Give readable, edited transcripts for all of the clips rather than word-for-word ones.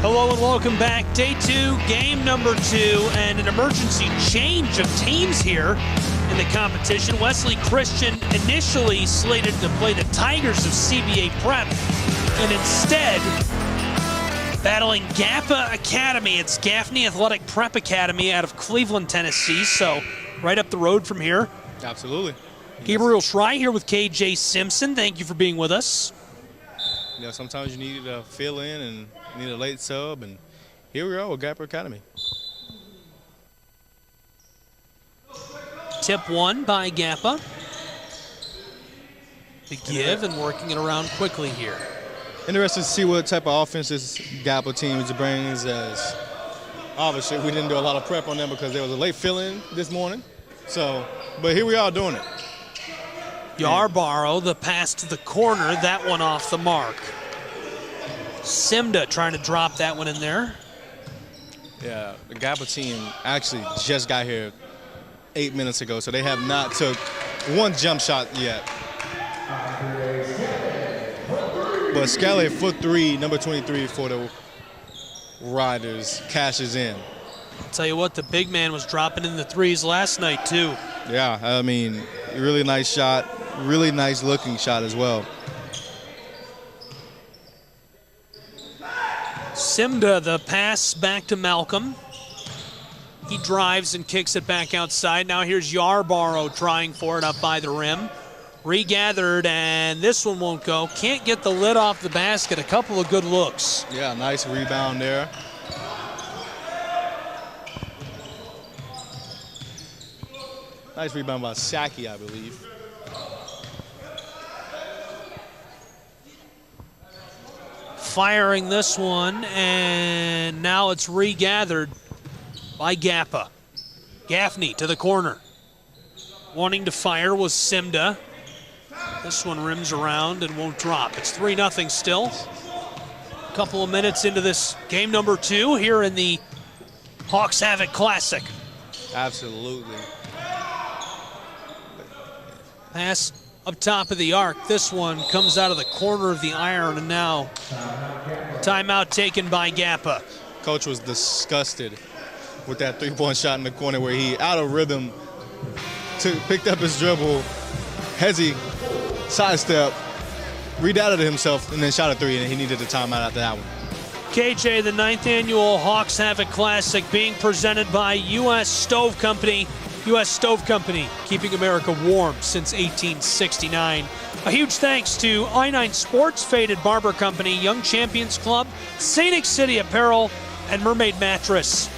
Hello and welcome back. Day 2, game number 2, and an emergency change of teams here in the competition. Wesley Christian initially slated to play the Tigers of CBA Prep, and instead battling GAPA Academy. It's Gaffney Athletic Prep Academy out of Cleveland, Tennessee, so right up the road from here. Absolutely. Gabriel Schrei here with KJ Simpson. Thank you for being with us. Yeah, sometimes you need to fill in and need a late sub, and here we are with GAPA Academy. Tip 1 by GAPA. The give and working it around quickly here. Interested to see what type of offense this GAPA team brings, as obviously we didn't do a lot of prep on them because there was a late fill-in this morning. So, but here we are doing it. Yarborough, the pass to the corner, that one off the mark. Simda trying to drop that one in there. Yeah, the GAPA team actually just got here 8 minutes ago, so they have not took one jump shot yet. But Skelly, 4'3", number 23 for the Riders, cashes in. I'll tell you what, the big man was dropping in the threes last night too. Yeah, I mean, really nice shot, really nice looking shot as well. Simda, the pass back to Malcolm. He drives and kicks it back outside. Now here's Yarborough trying for it up by the rim. Regathered, and this one won't go. Can't get the lid off the basket. A couple of good looks. Yeah, nice rebound there. Nice rebound by Saki, I believe. Firing this one, and now it's regathered by GAPA. Gaffney to the corner. Wanting to fire was Simda. This one rims around and won't drop. It's 3-0 still. A couple of minutes into this game number 2 here in the Hawks Havoc Classic. Absolutely. Pass up top of the arc. This one comes out of the corner of the iron, and now timeout taken by GAPA. Coach was disgusted with that three-point shot in the corner where he, out of rhythm, picked up his dribble, hezzy, sidestep, redoubted himself, and then shot a three, and he needed a timeout after that one. KJ, the 9th annual Hawks Havoc Classic being presented by U.S. Stove Company. U.S. Stove Company, keeping America warm since 1869. A huge thanks to I-9 Sports, Faded Barber Company, Young Champions Club, Scenic City Apparel, and Mermaid Mattress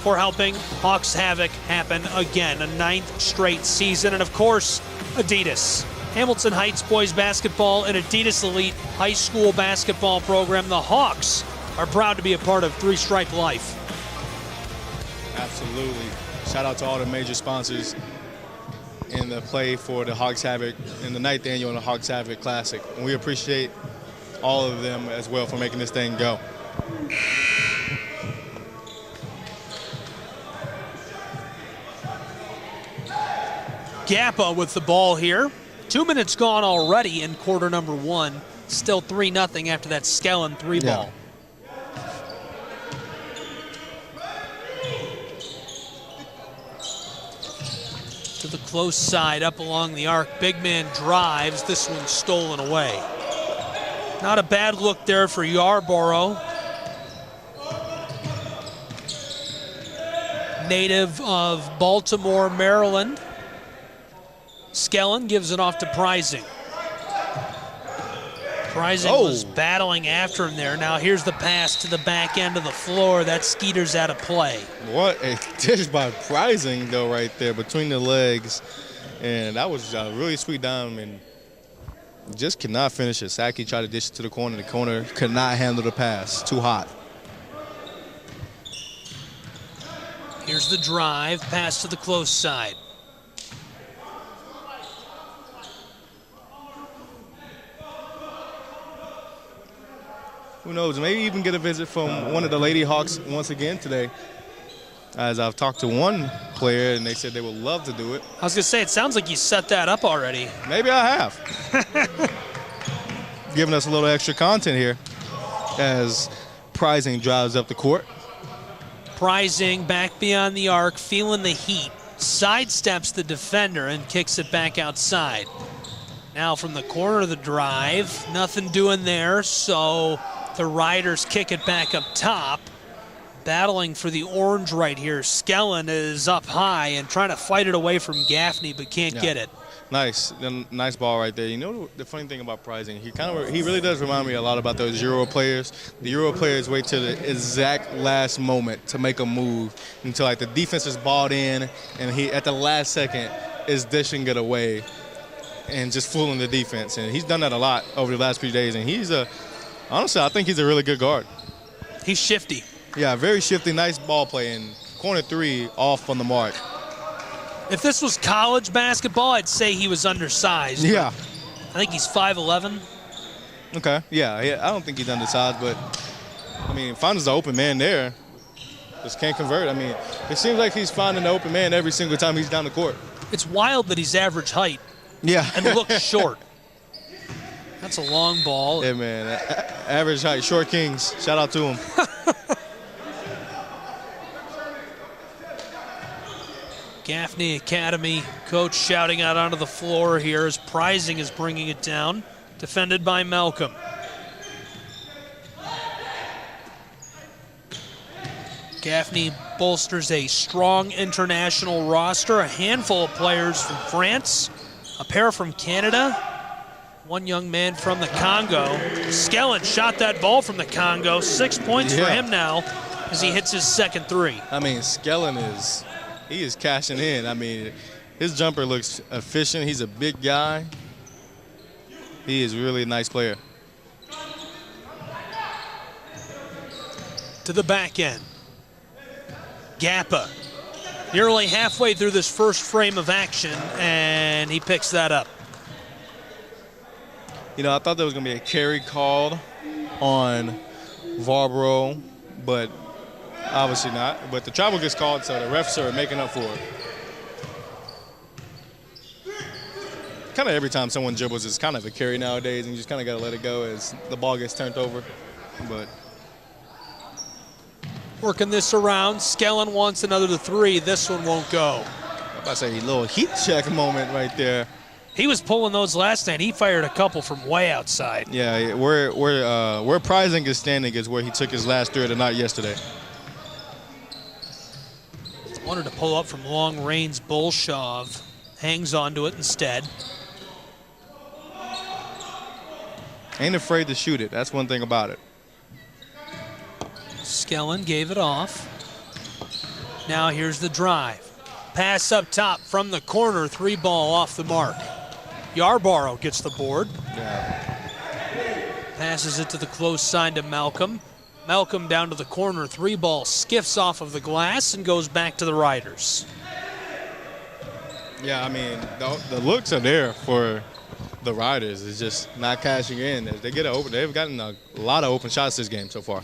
for helping Hawks Havoc happen again, a 9th straight season. And of course, Adidas. Hamilton Heights boys basketball and Adidas Elite high school basketball program. The Hawks are proud to be a part of Three Stripe Life. Absolutely. Shout out to all the major sponsors in the play for the Hawks Havoc in the 9th annual Hawks Havoc Classic. And we appreciate all of them as well for making this thing go. GAPA with the ball here. 2 minutes gone already in quarter number 1. Still 3-0 after that Skellen 3-ball. Yeah. To the close side, up along the arc. Big man drives. This one stolen away. Not a bad look there for Yarborough. Native of Baltimore, Maryland. Skellen gives it off to Preising. Preising was battling after him there. Now here's the pass to the back end of the floor. That Skeeter's out of play. What a dish by Preising, though, right there between the legs. And that was a really sweet dime, and just could not finish it. Saki tried to dish it to the corner. The corner could not handle the pass. Too hot. Here's the drive. Pass to the close side. Who knows, maybe even get a visit from one of the Lady Hawks once again today. As I've talked to one player, and they said they would love to do it. I was going to say, it sounds like you set that up already. Maybe I have. Giving us a little extra content here. As Prizing drives up the court. Prizing back beyond the arc, feeling the heat. Sidesteps the defender and kicks it back outside. Now from the corner of the drive, nothing doing there, so the Riders kick it back up top. Battling for the orange right here. Skellen is up high and trying to fight it away from Gaffney, but can't get it. Nice ball right there. You know the funny thing about Prizing, he really does remind me a lot about those Euro players. The Euro players wait till the exact last moment to make a move until like the defense is balled in, and he at the last second is dishing it away and just fooling the defense. And he's done that a lot over the last few days. And honestly, I think he's a really good guard. He's shifty. Yeah, very shifty, nice ball play, and corner three off on the mark. If this was college basketball, I'd say he was undersized. Yeah. I think he's 5'11". Okay, yeah, I don't think he's undersized, but, I mean, finds the open man there. Just can't convert. I mean, it seems like he's finding the open man every single time he's down the court. It's wild that he's average height. Yeah. And looks short. That's a long ball. Yeah, man. Average height, short kings. Shout out to him. Gaffney Academy coach shouting out onto the floor here as Prizing is bringing it down. Defended by Malcolm. Gaffney bolsters a strong international roster, a handful of players from France, a pair from Canada, one young man from the Congo. Skellen shot that ball from the Congo. 6 points for him now as he hits his second three. I mean, Skellen he is cashing in. I mean, his jumper looks efficient. He's a big guy. He is really a nice player. To the back end. GAPA. Nearly halfway through this first frame of action, and he picks that up. You know, I thought there was going to be a carry called on Varbro, but obviously not. But the travel gets called, so the refs are making up for it. Kind of every time someone dribbles, it's kind of a carry nowadays, and you just kind of got to let it go as the ball gets turned over. But working this around, Skellen wants another to three. This one won't go. I'm about to say a little heat check moment right there. He was pulling those last night. He fired a couple from way outside. Yeah, where Prizing is standing is where he took his last three of the night yesterday. Wanted to pull up from long range. Bolshov hangs onto it instead. Ain't afraid to shoot it. That's one thing about it. Skellen gave it off. Now here's the drive. Pass up top from the corner. Three ball off the mark. Yarborough gets the board. Yeah. Passes it to the close side to Malcolm. Malcolm down to the corner. Three ball skiffs off of the glass and goes back to the Riders. Yeah, I mean, the looks are there for the Riders. It's just not cashing in. As they get it open, they've gotten a lot of open shots this game so far.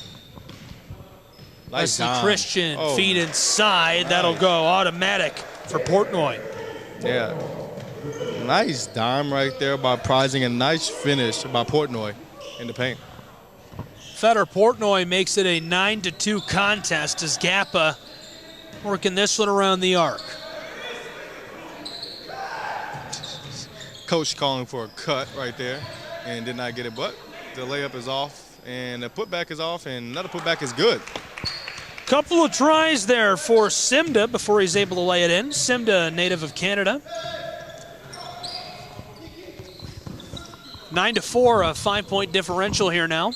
Wesley Christian, feet inside. Nice. That'll go automatic for Portnoy. Yeah. Nice dime right there by Prizing. A nice finish by Portnoy in the paint. Feder Portnoy makes it a 9-2 contest as GAPA working this one around the arc. Coach calling for a cut right there and did not get it, but the layup is off and the putback is off and another putback is good. Couple of tries there for Simda before he's able to lay it in. Simda, native of Canada. 9-4, a 5-point differential here now.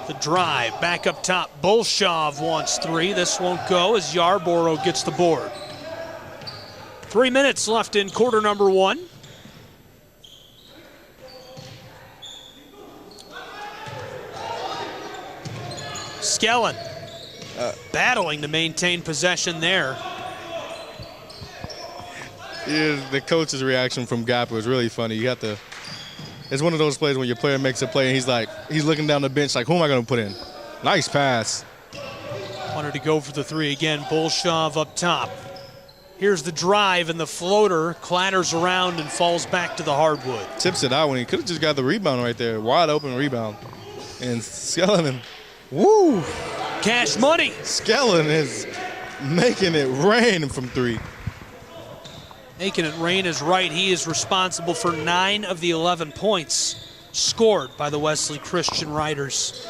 The drive back up top. Bolshov wants three. This won't go as Yarborough gets the board. 3 minutes left in quarter number one. Skellen battling to maintain possession there. Yeah, the coach's reaction from GAPA was really funny. You have to. It's one of those plays when your player makes a play and he's looking down the bench like, who am I going to put in? Nice pass. Wanted to go for the three again. Bolshov up top. Here's the drive, and the floater clatters around and falls back to the hardwood. Tips it out when he could have just got the rebound right there. Wide open rebound. And Skellin, woo! Cash money. Skellin is making it rain from 3. Making it rain is right. He is responsible for 9 of the 11 points scored by the Wesley Christian Riders.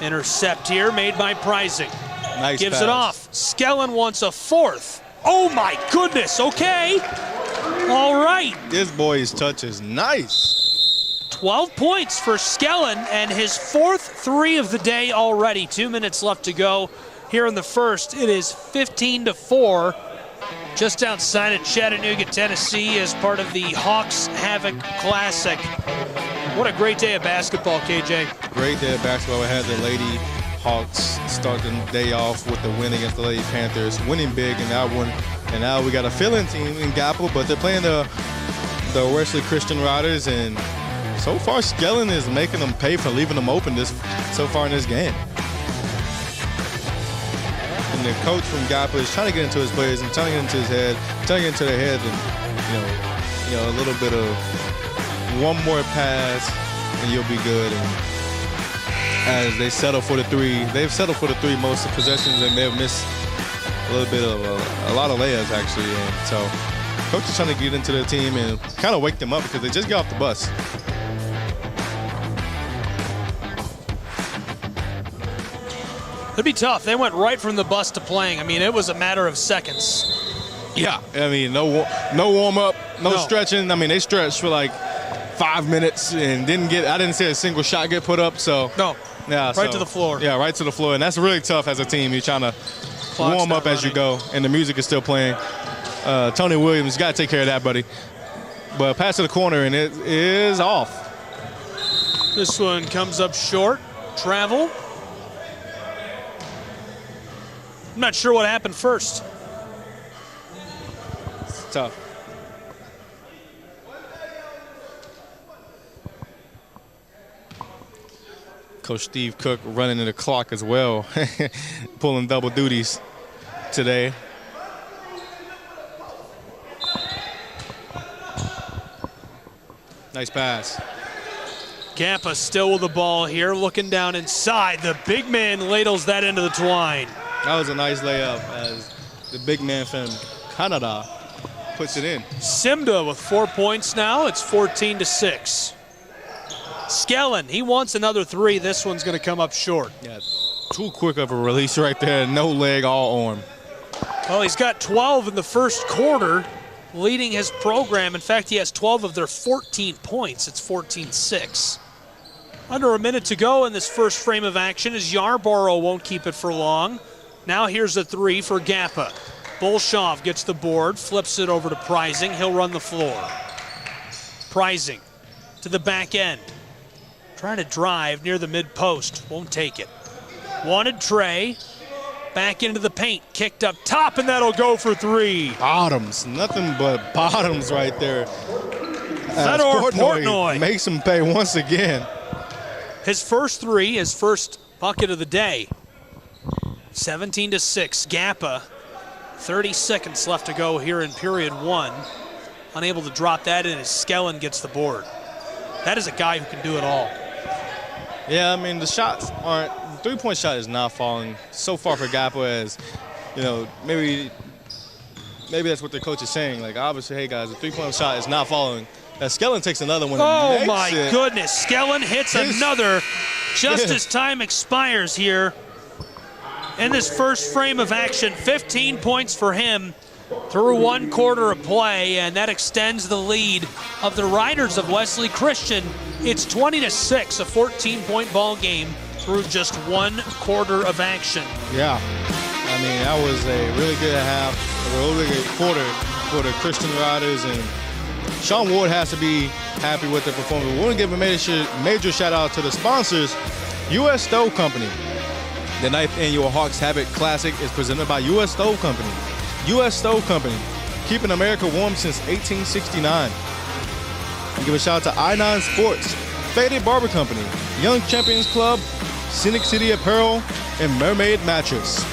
Intercept here made by Prizing. Nice Gives pass. it off. Skellin wants a 4th. Oh my goodness, okay. All right. This boy's touch is nice. 12 points for Skellin and his 4th 3 of the day already. 2 minutes left to go here in the first. It is 15-4. Just outside of Chattanooga, Tennessee, as part of the Hawks Havoc Classic. What a great day of basketball, KJ. Great day of basketball. We had the Lady Hawks start the day off with the win against the Lady Panthers, winning big in that one. And now we got a fill-in team in GAPA, but they're playing the Wesley Christian Riders, and so far Skellin is making them pay for leaving them open so far in this game. And the coach from GAPA is trying to get into his players and trying to get into his head, trying to get into their head, and you know, a little bit of one more pass and you'll be good. And as they settle for the 3, they've settled for the 3 most possessions, and they've missed a little bit of a lot of layups actually. And so coach is trying to get into their team and kind of wake them up because they just got off the bus. It'd be tough. They went right from the bus to playing. I mean, it was a matter of seconds. Yeah, I mean, no warm up, no stretching. I mean, they stretched for like 5 minutes and I didn't see a single shot get put up. So no, yeah, right to the floor. Yeah, right to the floor, and that's really tough as a team. You're trying to warm up as you go, and the music is still playing. Tony Williams, you got to take care of that, buddy. But pass to the corner, and it is off. This one comes up short. Travel. I'm not sure what happened first. It's tough. Coach Steve Cook running in the clock as well, pulling double duties today. Nice pass. GAPA still with the ball here, looking down inside. The big man ladles that into the twine. That was a nice layup as the big man from Canada puts it in. Simda with 4 points now. It's 14-6. Skellin, he wants another 3. This one's going to come up short. Yeah, too quick of a release right there. No leg, all arm. Well, he's got 12 in the first quarter, leading his program. In fact, he has 12 of their 14 points. It's 14-6. Under a minute to go in this first frame of action as Yarborough won't keep it for long. Now here's a 3 for GAPA. Bolshov gets the board, flips it over to Prizing. He'll run the floor. Prizing to the back end. Trying to drive near the mid-post. Won't take it. Wanted Trey. Back into the paint. Kicked up top, and that'll go for 3. Bottoms. Nothing but bottoms right there. Fedor Portnoy makes him pay once again. His first 3, his first bucket of the day. 17-6. GAPA. 30 seconds left to go here in period 1. Unable to drop that in as Skellin gets the board. That is a guy who can do it all. Yeah, I mean, the shots aren't, the 3-point shot is not falling so far for GAPA as, you know, maybe that's what their coach is saying. Like, obviously, hey, guys, the 3-point shot is not falling. As Skellin takes another one. Oh, my goodness. Skellin hits another just as time expires here. In this first frame of action, 15 points for him through 1 quarter of play, and that extends the lead of the Riders of Wesley Christian. It's 20-6, a 14-point ball game through just 1 quarter of action. Yeah, I mean, that was a really good half, a really good quarter for the Christian Riders, and Sean Ward has to be happy with the performance. We want to give a major shout out to the sponsors. U.S. Stove Company. The 9th annual Hawks Havoc Classic is presented by U.S. Stove Company. U.S. Stove Company, keeping America warm since 1869. We give a shout out to I-9 Sports, Faded Barber Company, Young Champions Club, Scenic City Apparel, and Mermaid Mattress.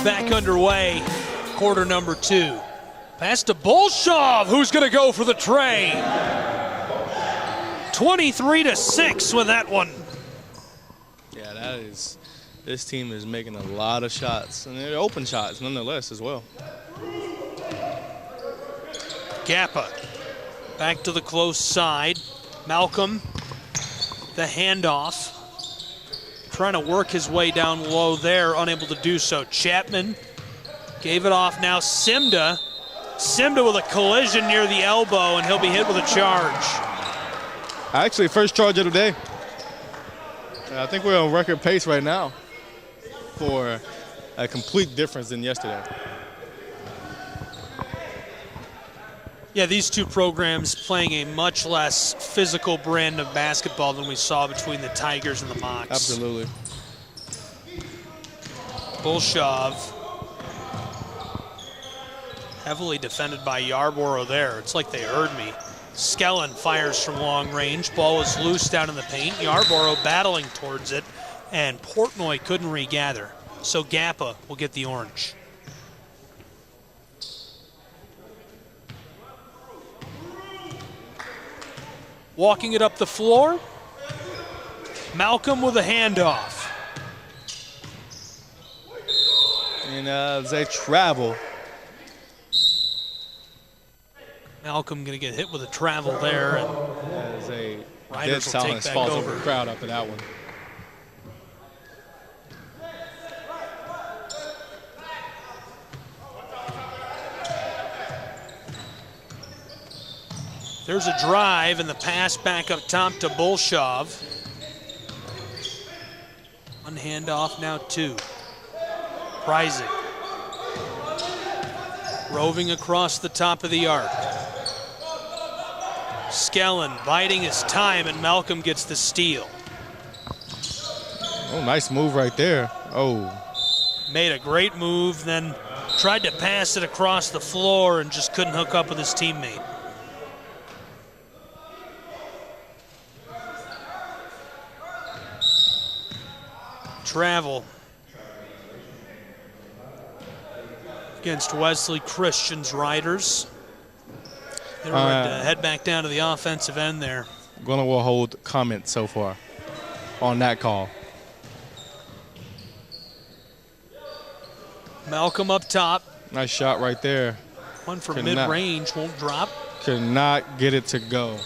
Back underway, quarter number 2. Pass to Bolshov, who's going to go for the tray. 23-6 with that one. Yeah, that is. This team is making a lot of shots, and they're open shots nonetheless as well. GAPA back to the close side. Malcolm, the handoff. Trying to work his way down low there, unable to do so. Chapman gave it off now. Simda with a collision near the elbow, and he'll be hit with a charge. Actually, first charge of the day. I think we're on record pace right now for a complete difference than yesterday. Yeah, these two programs playing a much less physical brand of basketball than we saw between the Tigers and the Mocs. Absolutely. Bolshov heavily defended by Yarborough there. It's like they heard me. Skellen fires from long range. Ball was loose down in the paint. Yarborough battling towards it, and Portnoy couldn't regather. So GAPA will get the orange. Walking it up the floor. Malcolm with a handoff. And as they travel. Malcolm going to get hit with a travel there. And as a Riders will take back over. The crowd after that one. There's a drive and the pass back up top to Bolshov. One handoff, now 2. Pricing. Roving across the top of the arc. Skellen biding his time, and Malcolm gets the steal. Oh, nice move right there. Oh. Made a great move, then tried to pass it across the floor and just couldn't hook up with his teammate. Travel against Wesley Christian's Riders. They're going to head back down to the offensive end there. Going to hold comment so far on that call. Malcolm up top. Nice shot right there. One from mid-range, won't drop. Could not get it to go.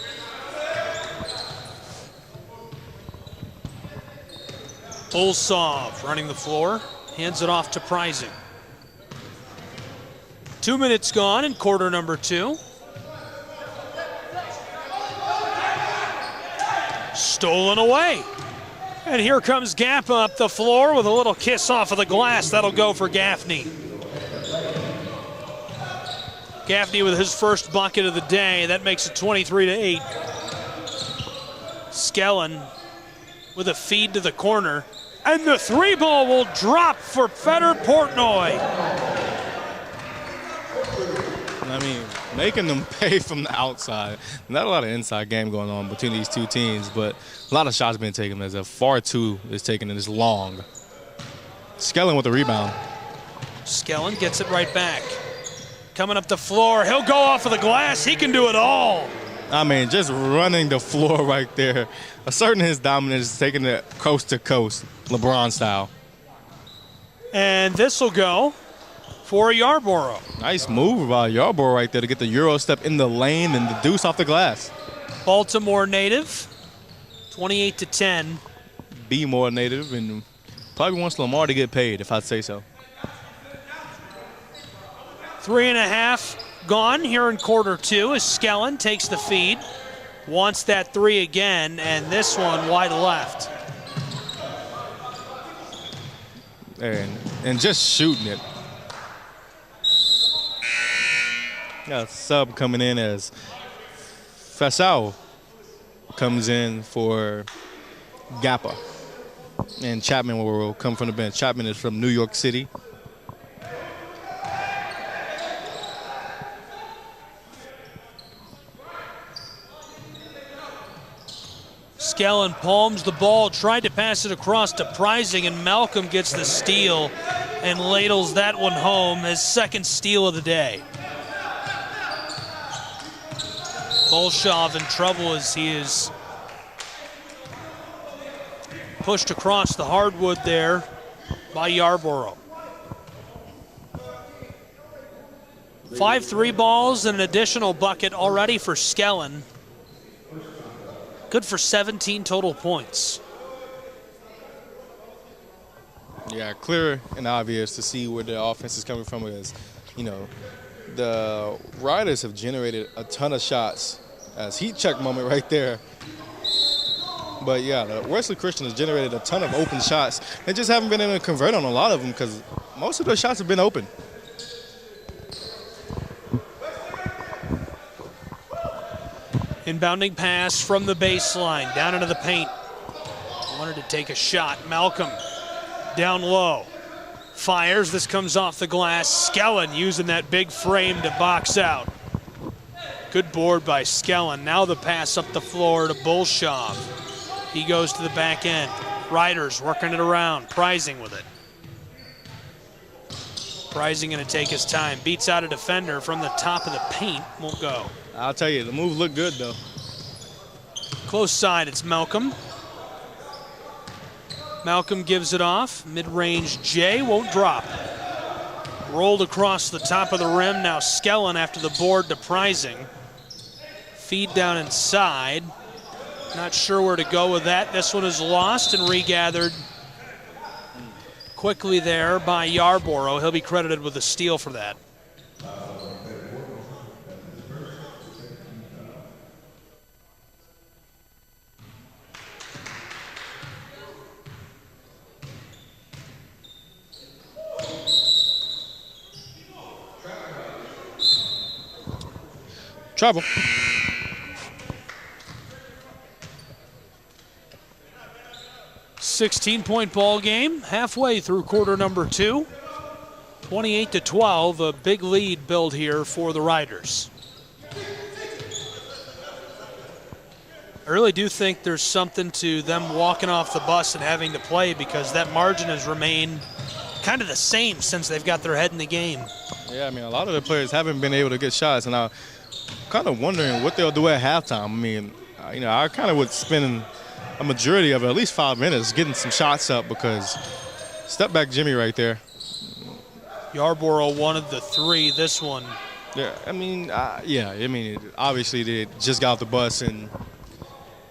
Bolshov running the floor, hands it off to Pricing. 2 minutes gone in quarter number 2. Stolen away. And here comes GAPA up the floor with a little kiss off of the glass. That'll go for Gaffney. Gaffney with his first bucket of the day. That makes it 23-8. Skellen with a feed to the corner. And the 3-ball will drop for Feder Portnoy. I mean, making them pay from the outside. Not a lot of inside game going on between these two teams, but a lot of shots being taken as a far 2 is taken and it's long. Skellen with the rebound. Skellen gets it right back. Coming up the floor, he'll go off of the glass. He can do it all. I mean, just running the floor right there. Asserting his dominance, taking it coast to coast, LeBron style. And this will go for Yarborough. Nice move by Yarborough right there to get the Euro step in the lane and the deuce off the glass. Baltimore native, 28-10. Be more native and probably wants Lamar to get paid, if I'd say so. 3.5 gone here in quarter 2 as Skellen takes the feed. Wants that 3 again, and this one wide left. And just shooting it. Yeah, sub coming in as Fasao comes in for GAPA. And Chapman will come from the bench. Chapman is from New York City. Skellen palms the ball, tried to pass it across to Prizing, and Malcolm gets the steal and ladles that one home, his second steal of the day. Bolshov in trouble as he is pushed across the hardwood there by Yarborough. 5 3 balls and an additional bucket already for Skellen. Good for 17 total points. Yeah, clear and obvious to see where the offense is coming from is, you know, the Riders have generated a ton of shots as heat check moment right there. But yeah, the Wesley Christian has generated a ton of open shots. They just haven't been able to convert on a lot of them because most of their shots have been open. Inbounding pass from the baseline, down into the paint. Wanted to take a shot. Malcolm down low. Fires, this comes off the glass. Skellen using that big frame to box out. Good board by Skellen. Now the pass up the floor to Bolshov. He goes to the back end. Riders working it around. Prizing with it. Prizing gonna take his time. Beats out a defender from the top of the paint. Won't go. I'll tell you, the move looked good, though. Close side, it's Malcolm. Malcolm gives it off. Mid-range J won't drop. Rolled across the top of the rim. Now Skellen after the board to Prizing. Feed down inside. Not sure where to go with that. This one is lost and regathered quickly there by Yarborough. He'll be credited with a steal for that. Trouble. $16-point ball game, halfway through quarter number 2. 28-12, a big lead build here for the Riders. I really do think there's something to them walking off the bus and having to play because that margin has remained kind of the same since they've got their head in the game. Yeah, I mean, a lot of the players haven't been able to get shots, and I'm kind of wondering what they'll do at halftime. I mean, you know, I kind of would spend a majority of it, at least 5 minutes, getting some shots up because step back Jimmy right there. Yarborough wanted the 3, this one. Yeah, I mean, obviously they just got off the bus and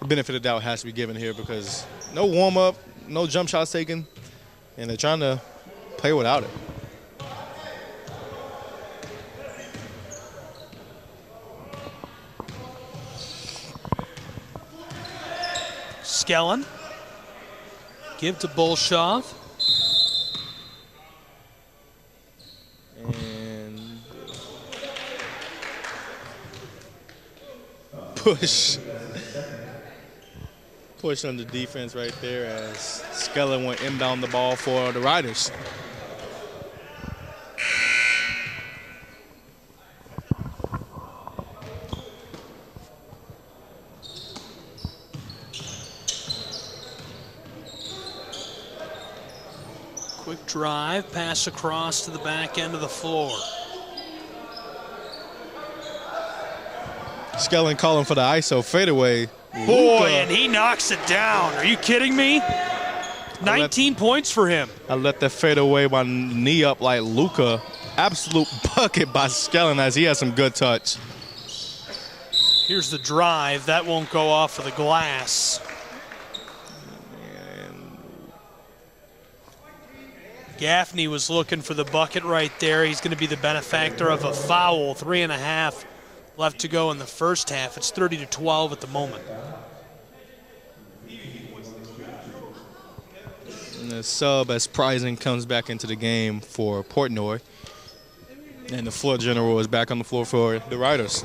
the benefit of the doubt has to be given here because no warm-up, no jump shots taken, and they're trying to play without it. Skellen. Give to Bolshov. And push. Push on the defense right there as Skellen went inbound the ball for the Riders. Quick drive, pass across to the back end of the floor. Skellen calling for the ISO fadeaway. Boy, and he knocks it down. Are you kidding me? 19 points for him. I let that fade away, my knee up like Luka. Absolute bucket by Skellen as he has some good touch. Here's the drive. That won't go off of the glass. Gaffney was looking for the bucket right there. He's going to be the benefactor of a foul. 3.5 left to go in the first half. It's 30-12 at the moment. And the sub as Prizing comes back into the game for Portnoy. And the floor general is back on the floor for the Riders.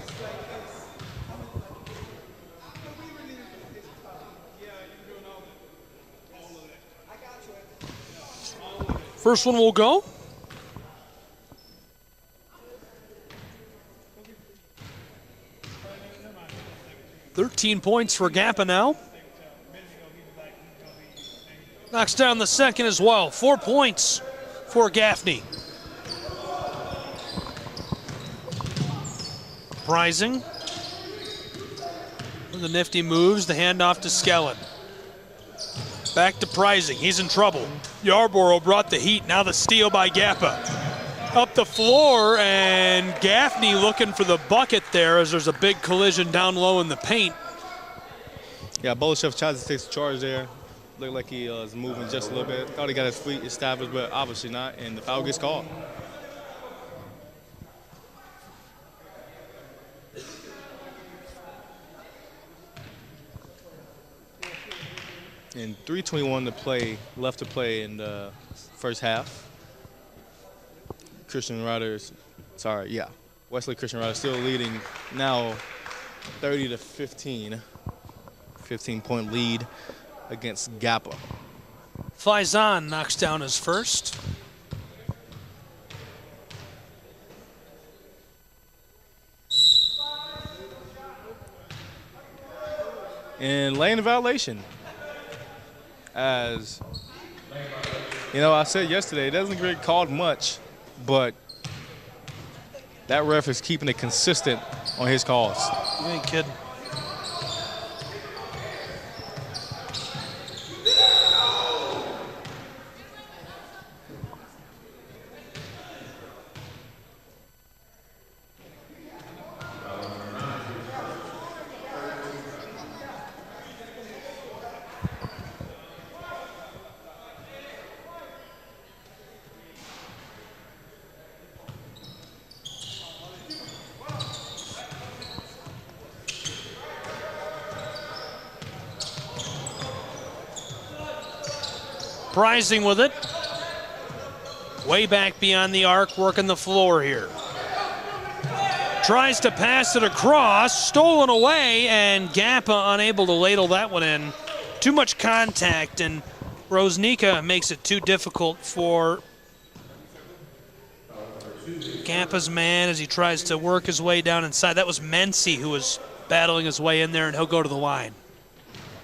First one will go. $13 points for GAPA now. Knocks down the second as well. 4 points for Gaffney. Prising. The nifty moves, the handoff to Skellen. Back to Prising, he's in trouble. Yarborough brought the heat, now the steal by GAPA. Up the floor, and Gaffney looking for the bucket there as there's a big collision down low in the paint. Yeah, Bolashevich tries to take the charge there. Looked like he was moving just a little bit. Thought he got his feet established, but obviously not, and the foul gets called. And 3:21 to play, left to play in the first half. Wesley Christian Riders still leading now 30-15. 15-point lead against GAPA. Faison knocks down his first. And laying a violation. As, you know, I said yesterday, it doesn't get called much, but that ref is keeping it consistent on his calls. You ain't kidding. Prising with it. Way back beyond the arc, working the floor here. Tries to pass it across, stolen away, and GAPA unable to ladle that one in. Too much contact, and Rosnica makes it too difficult for GAPA's man as he tries to work his way down inside. That was Mency who was battling his way in there, and he'll go to the line.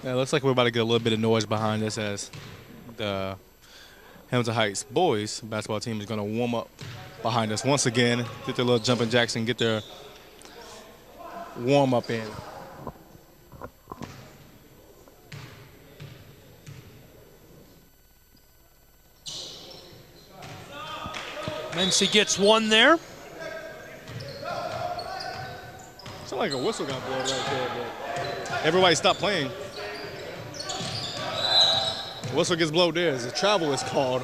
Yeah, it looks like we're about to get a little bit of noise behind us as the Hamilton Heights boys basketball team is going to warm up behind us once again, get their little jumping jacks and get their warm up in. Mency gets one there. Sounds like a whistle got blown right there, but everybody stopped playing. Whistle gets blown there as the travel is called.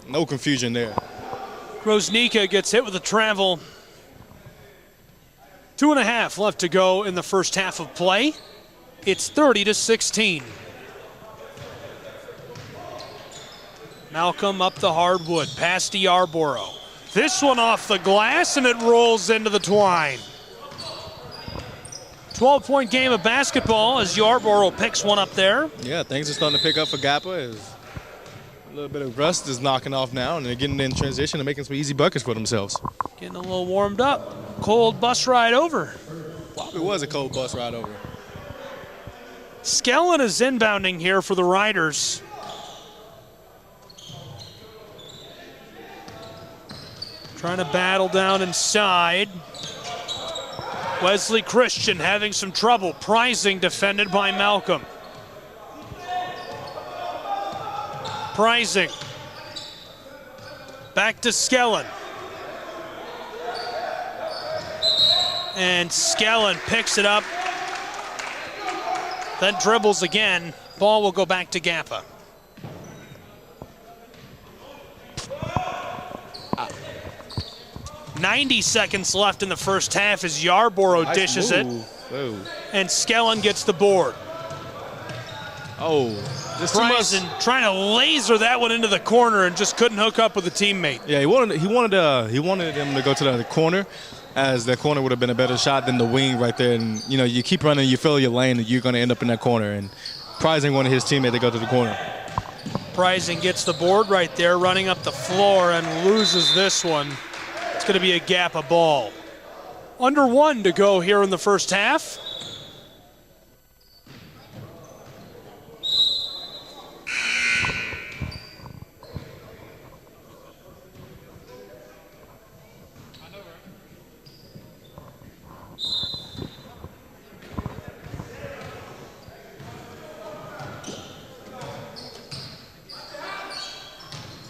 No confusion there. Rosnica gets hit with a travel. 2.5 left to go in the first half of play. It's 30-16. Malcolm up the hardwood, past to Yarborough. This one off the glass, and it rolls into the twine. 12-point game of basketball as Yarborough picks one up there. Yeah, things are starting to pick up for GAPA. As a little bit of rust is knocking off now, and they're getting in transition and making some easy buckets for themselves. Getting a little warmed up. Cold bus ride over. It was a cold bus ride over. Skellen is inbounding here for the Riders. Trying to battle down inside. Wesley Christian having some trouble. Prising defended by Malcolm. Prising. Back to Skellen. And Skellen picks it up. Then dribbles again. Ball will go back to GAPA. . 90 seconds left in the first half as Yarborough dishes it. Whoa. And Skellen gets the board. Oh, Bryson trying to laser that one into the corner and just couldn't hook up with a teammate. Yeah, he wanted him to go to the corner, as that corner would have been a better shot than the wing right there. And you keep running, you fill your lane, and you're going to end up in that corner. And Prizing wanted his teammate to go to the corner. Prizing gets the board right there, running up the floor, and loses this one. It's going to be a GAPA ball. Under 1 to go here in the first half.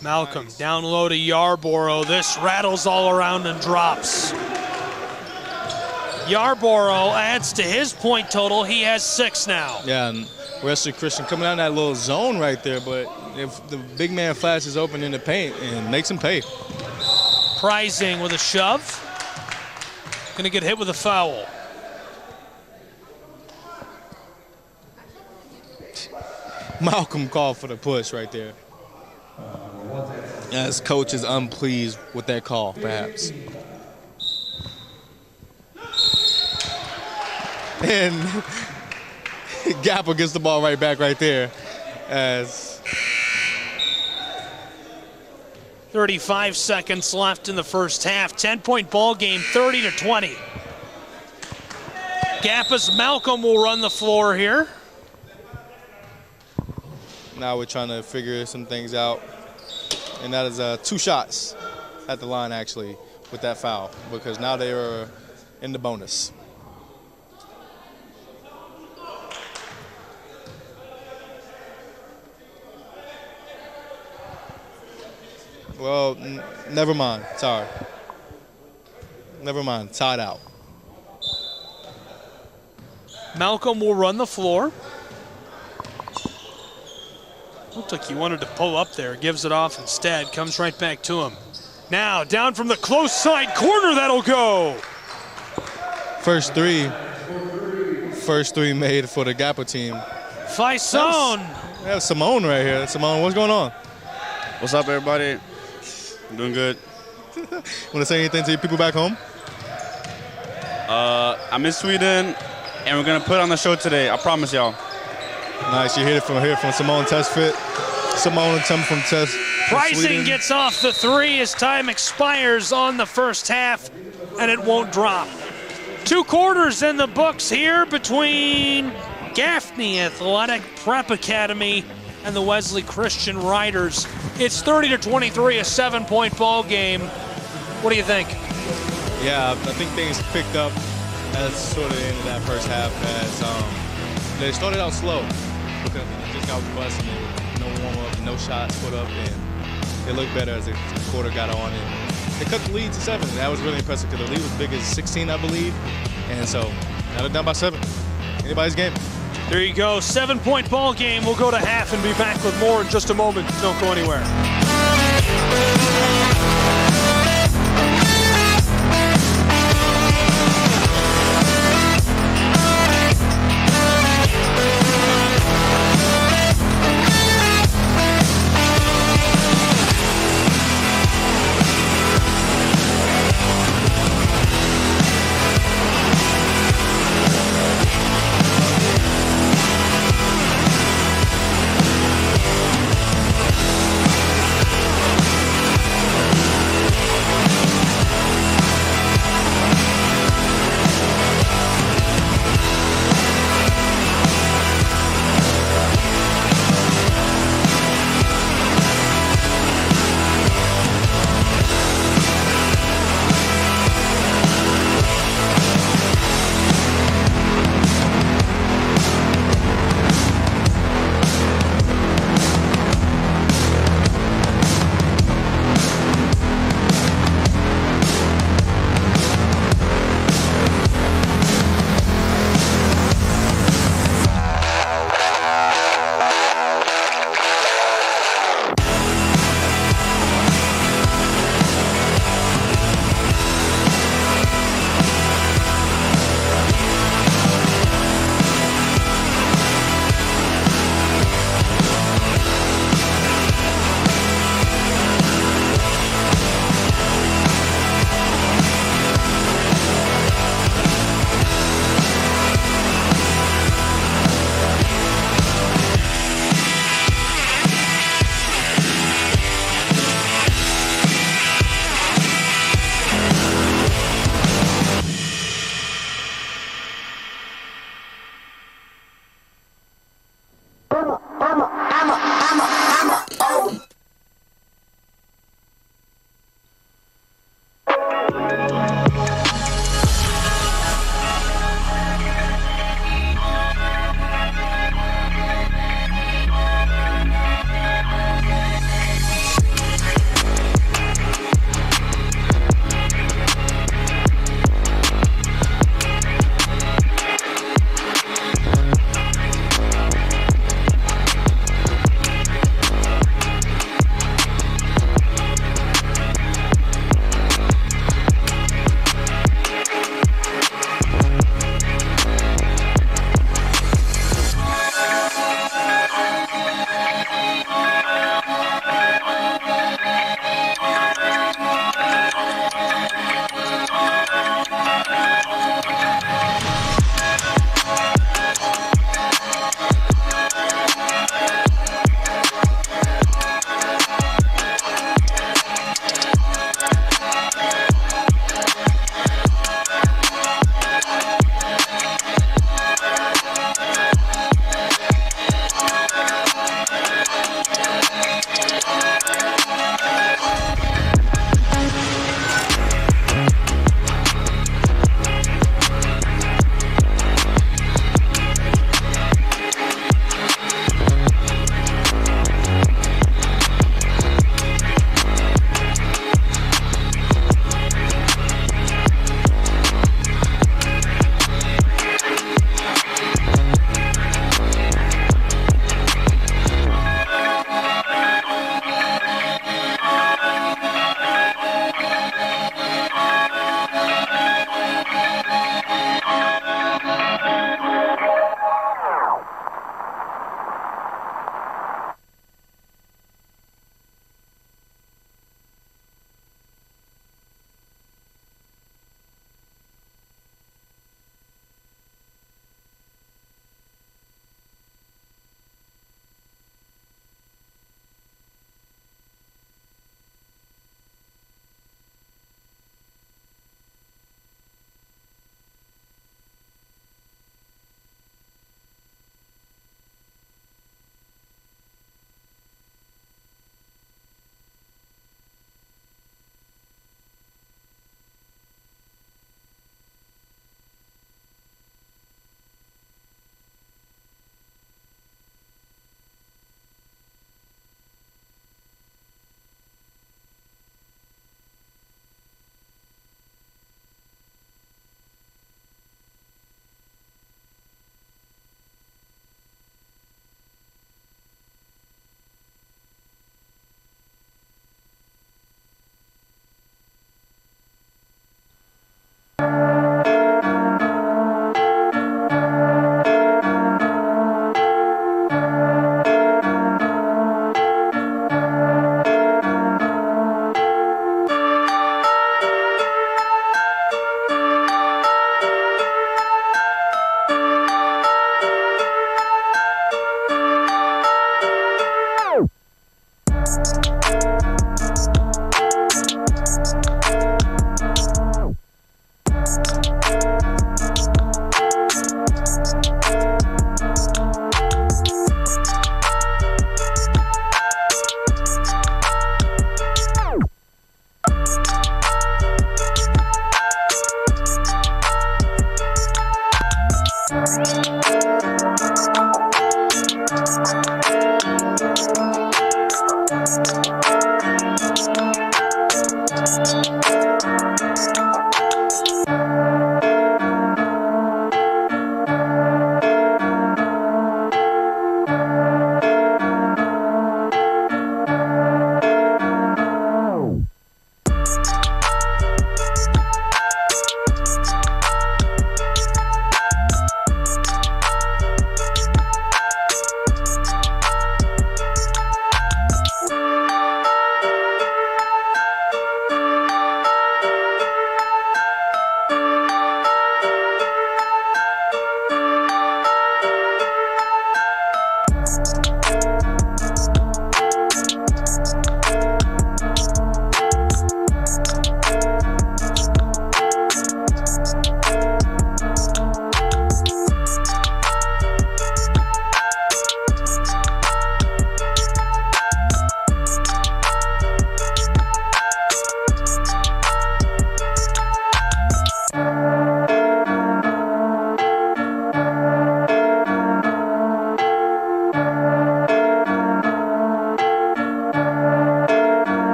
Malcolm down low to Yarborough. This rattles all around and drops. Yarborough adds to his point total. He has 6 now. Yeah, and Wesley Christian coming out in that little zone right there, but if the big man flashes open in the paint and makes him pay. Prizing with a shove. Gonna get hit with a foul. Malcolm called for the push right there. As coach is unpleased with that call, perhaps. And GAPA gets the ball right back right there. As 35 seconds left in the first half. 10-point ball game, 30-20. GAPA's Malcolm will run the floor here. Now we're trying to figure some things out. And that is 2 shots at the line, actually, with that foul, because now they are in the bonus. Well, never mind. Sorry. Never mind. Tied out. Malcolm will run the floor. Looked like he wanted to pull up there. Gives it off instead. Comes right back to him. Now, down from the close side corner, that'll go. First three made for the GAPA team. Faison. We have Simone right here. Simone, what's going on? What's up, everybody? Doing good. Want to say anything to your people back home? I'm in Sweden, and we're going to put on the show today. I promise y'all. Nice. You hear it from Simone Testfit. Simone and Tim from Test. Prizing gets off the 3 as time expires on the first half, and it won't drop. 2 quarters in the books here between Gaffney Athletic Prep Academy and the Wesley Christian Riders. It's 30-23, a 7-point ball game. What do you think? Yeah, I think things picked up at sort of the end of that first half as they started out slow because they just got busted. No warm-up, no shots put up, and they looked better as the quarter got on. And they cut the lead to 7, and that was really impressive because the lead was big as 16, I believe. And so now they're down by 7. Anybody's game. There you go, 7-point ball game. We'll go to half and be back with more in just a moment. Don't go anywhere.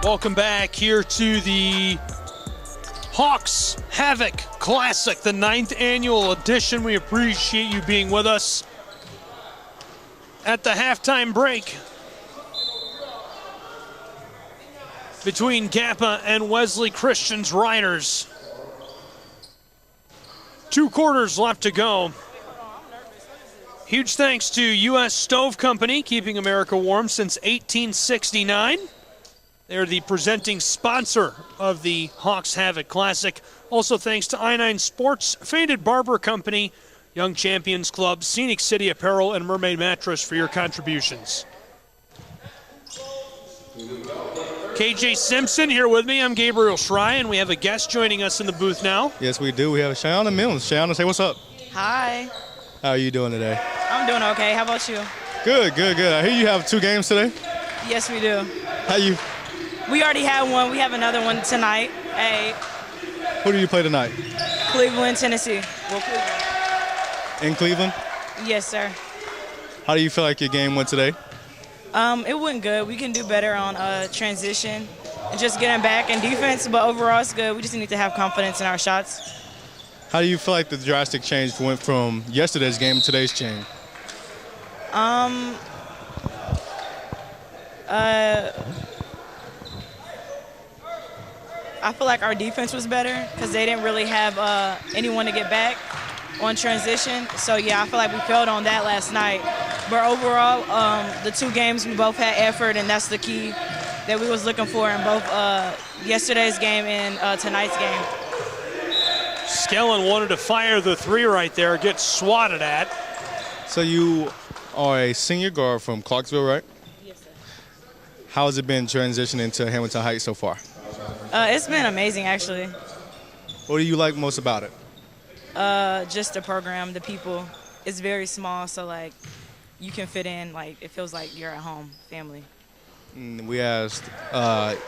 Welcome back here to the Hawks Havoc Classic, the 9th annual edition. We appreciate you being with us at the halftime break between GAPA and Wesley Christian's Riders. 2 quarters left to go. Huge thanks to U.S. Stove Company, keeping America warm since 1869. They're the presenting sponsor of the Hawks Havoc Classic. Also thanks to I-9 Sports, Faded Barber Company, Young Champions Club, Scenic City Apparel, and Mermaid Mattress for your contributions. KJ Simpson here with me. I'm Gabriel Schrei, and we have a guest joining us in the booth now. Yes, we do. We have Shauna Mills. Shauna, say what's up. Hi. How are you doing today? I'm doing okay. How about you? Good, good, good. I hear you have 2 games today. Yes, we do. How you? We already had one. We have another one tonight. Who do you play tonight? Cleveland, Tennessee. Well, Cleveland. In Cleveland? Yes, sir. How do you feel like your game went today? It went good. We can do better on transition and just getting back in defense, but overall it's good. We just need to have confidence in our shots. How do you feel like the drastic change went from yesterday's game to today's game? I feel like our defense was better because they didn't really have anyone to get back on transition. So, yeah, I feel like we failed on that last night. But overall, the 2 games, we both had effort, and that's the key that we was looking for in both yesterday's game and tonight's game. Skellen wanted to fire the 3 right there, gets swatted at. So you are a senior guard from Clarksville, right? Yes, sir. How has it been transitioning to Hamilton Heights so far? It's been amazing, actually. What do you like most about it? Just the program, the people. It's very small, so, like, you can fit in. Like, it feels like you're at home, family. We asked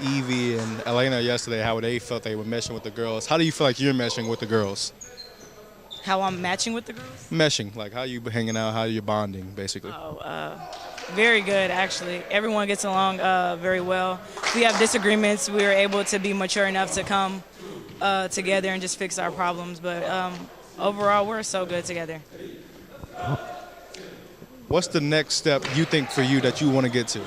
Evie and Elena yesterday how they felt they were meshing with the girls. How do you feel like you're meshing with the girls? How I'm matching with the girls? Meshing, like how you hanging out, how you bonding, basically. Very good, actually. Everyone gets along very well. If we have disagreements, we are able to be mature enough to come together and just fix our problems. But overall, we're so good together. What's the next step you think for you that you want to get to?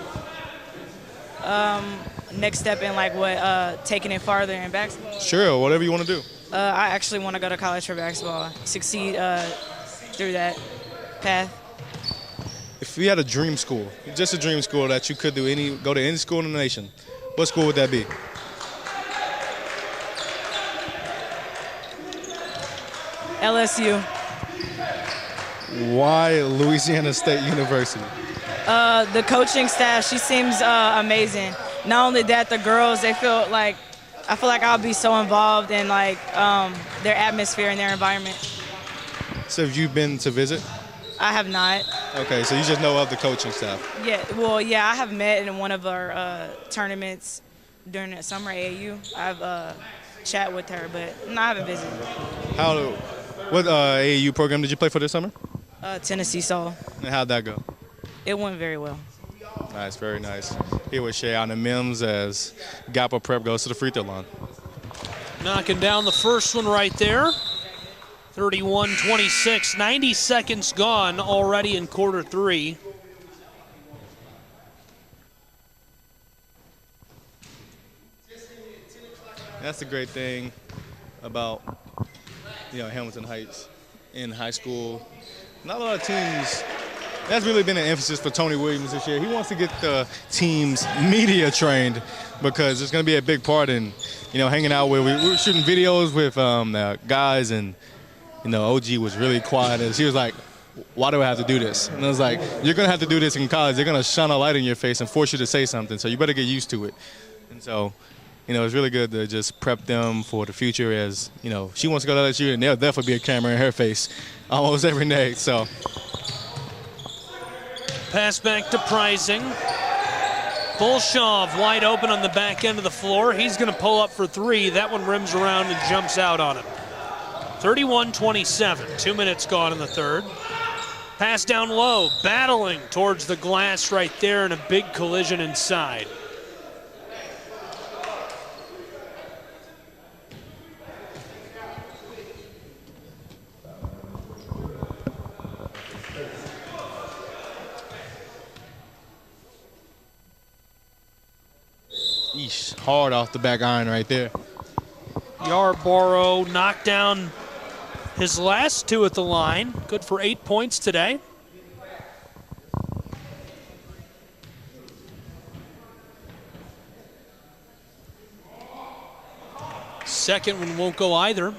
Next step in, like, what, taking it farther in basketball? Sure, whatever you want to do. I actually want to go to college for basketball, succeed through that path. you had a dream school, just a dream school that you could go to any school in the nation, what school would that be? LSU. Why Louisiana State University? The coaching staff, she seems amazing. Not only that, the girls, I feel like I'll be so involved in like their atmosphere and their environment. So have you been to visit? I have not. Okay, so you just know of the coaching staff. Yeah, well, yeah, I have met in one of our tournaments during the summer AAU. I've chat with her, but no, I haven't visited. What AAU program did you play for this summer? Tennessee Soul. And how'd that go? It went very well. Nice, very nice. Here with Shay on the Mims as GAPA Prep goes to the free throw line. Knocking down the first one right there. 31-26, 90 seconds gone already in quarter three. That's the great thing about Hamilton Heights in high school. Not a lot of teams. That's really been an emphasis for Tony Williams this year. He wants to get the teams media trained because it's going to be a big part in, hanging out with. We were shooting videos with the guys, and OG was really quiet. And she was like, "Why do I have to do this?" And I was like, "You're going to have to do this in college. They're going to shine a light in your face and force you to say something. So you better get used to it." And so, it's really good to just prep them for the future. As she wants to go to LSU, and there'll definitely be a camera in her face almost every day. So. Pass back to Pricing. Bolshov wide open on the back end of the floor. He's going to pull up for three. That one rims around and jumps out on him. 31-27, 2 minutes gone in the third. Pass down low, battling towards the glass right there, and a big collision inside. Eesh, hard off the back iron right there. Yarborough knocked down his last two at the line. Good for 8 points today. Second one won't go either.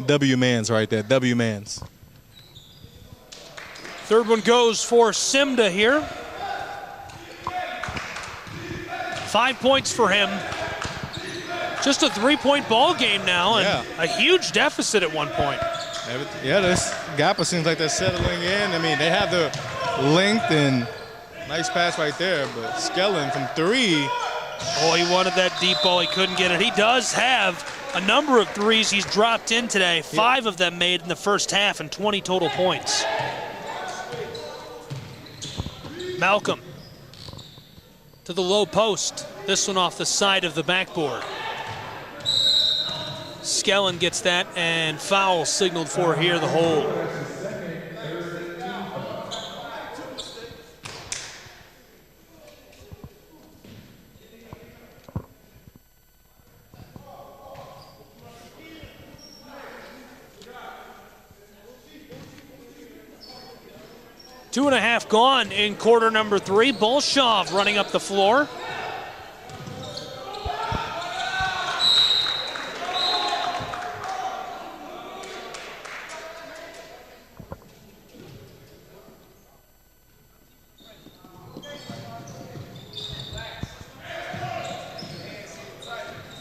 W-Mans right there, W-Mans. Third one goes for Simda here. 5 points for him. Just a 3-point ball game now, and a huge deficit at one point. Yeah, this GAPA seems like they're settling in. I mean, they have the length and nice pass right there, but Skellen from three. Oh, he wanted that deep ball. He couldn't get it. He does have a number of threes he's dropped in today. 5 of them made in the first half and 20 total points. Malcolm to the low post. This one off the side of the backboard. Skellen gets that, and foul signaled for here, the hold. Two and a half gone in quarter number three. Bolshov running up the floor.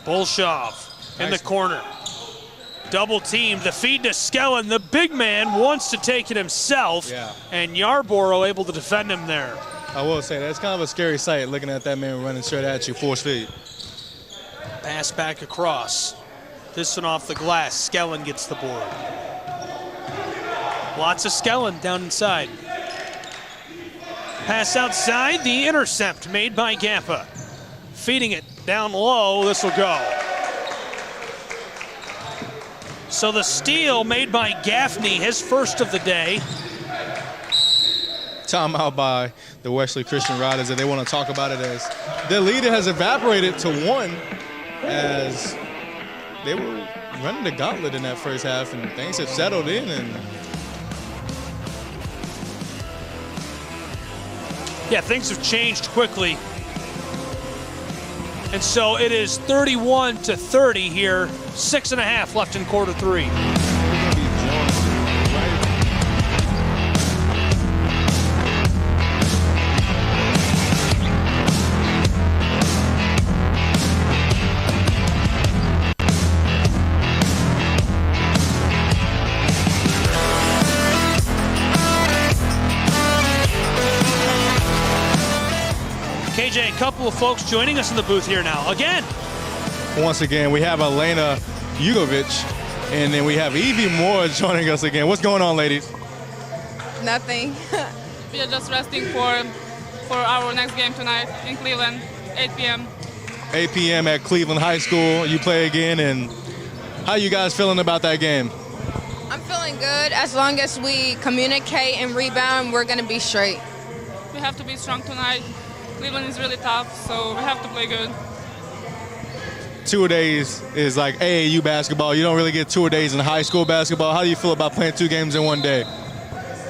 Bolshov in the corner. Double teamed, the feed to Skellen. The big man wants to take it himself, and Yarborough able to defend him there. I will say that's kind of a scary sight, looking at that man running straight at you, force feed. Pass back across. This one off the glass. Skellen gets the board. Lots of Skellen down inside. Pass outside, the intercept made by GAPA. Feeding it down low, this will go. So the steal made by Gaffney, his first of the day. Timeout by the Wesley Christian Riders, and they want to talk about it as their leader has evaporated to one, as they were running the gauntlet in that first half, and things have settled in. And yeah, things have changed quickly. And so it is 31-30 here, 6.5 left in quarter 3. KJ, a couple of folks joining us in the booth here now. Again. Once again, we have Elena Jugovic, and then we have Evie Moore joining us again. What's going on, ladies? Nothing. We are just resting for our next game tonight in Cleveland, 8 p.m. 8 p.m. at Cleveland High School. You play again, and how you guys feeling about that game? I'm feeling good. As long as we communicate and rebound, we're going to be straight. We have to be strong tonight. Cleveland is really tough, so we have to play good. Two-a-days is like AAU basketball. You don't really get two-a-days in high school basketball. How do you feel about playing 2 games in one day?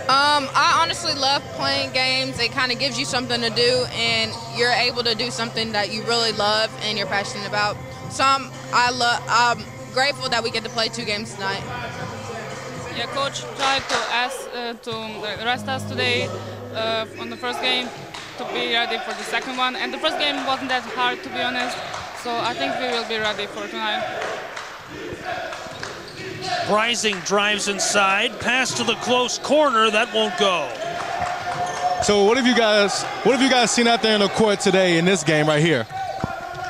I honestly love playing games. It kind of gives you something to do, and you're able to do something that you really love and you're passionate about. So I'm grateful that we get to play 2 games tonight. Yeah, coach tried to ask to rest us today on the first game to be ready for the second one. And the first game wasn't that hard, to be honest. So I think we will be ready for tonight. Rising drives inside, pass to the close corner, that won't go. So what have you guys seen out there in the court today in this game right here?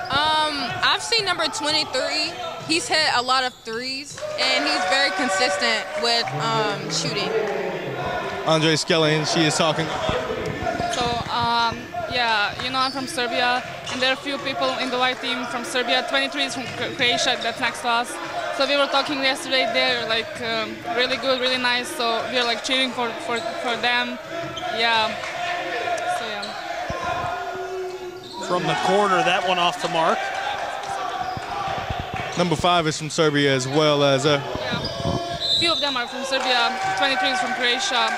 I've seen number 23. He's hit a lot of threes, and he's very consistent with shooting. Andre Skelling, she is talking. So, yeah, you know, I'm from Serbia, and there are a few people in the white team from Serbia. 23 is from Croatia, that's next to us. So we were talking yesterday, they're like really good, really nice, so we're like cheering for them. Yeah, so yeah. From the corner, that one off the mark. Number 5 is from Serbia as well as Yeah, a few of them are from Serbia, 23 is from Croatia.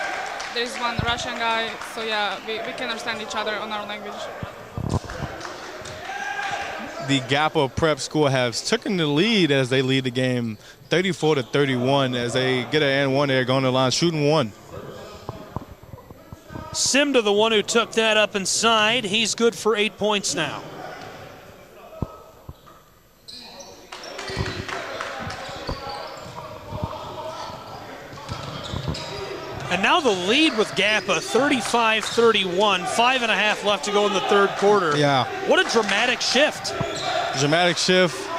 There's one Russian guy, so yeah, we can understand each other on our language. the GAPA prep school has taken the lead as they lead the game 34-31 as they get an and one there going to the line, shooting one. Simda, the one who took that up inside, he's good for 8 points now. And now the lead with GAPA, 35-31, 5.5 left to go in the third quarter. Yeah. What a dramatic shift. Dramatic shift.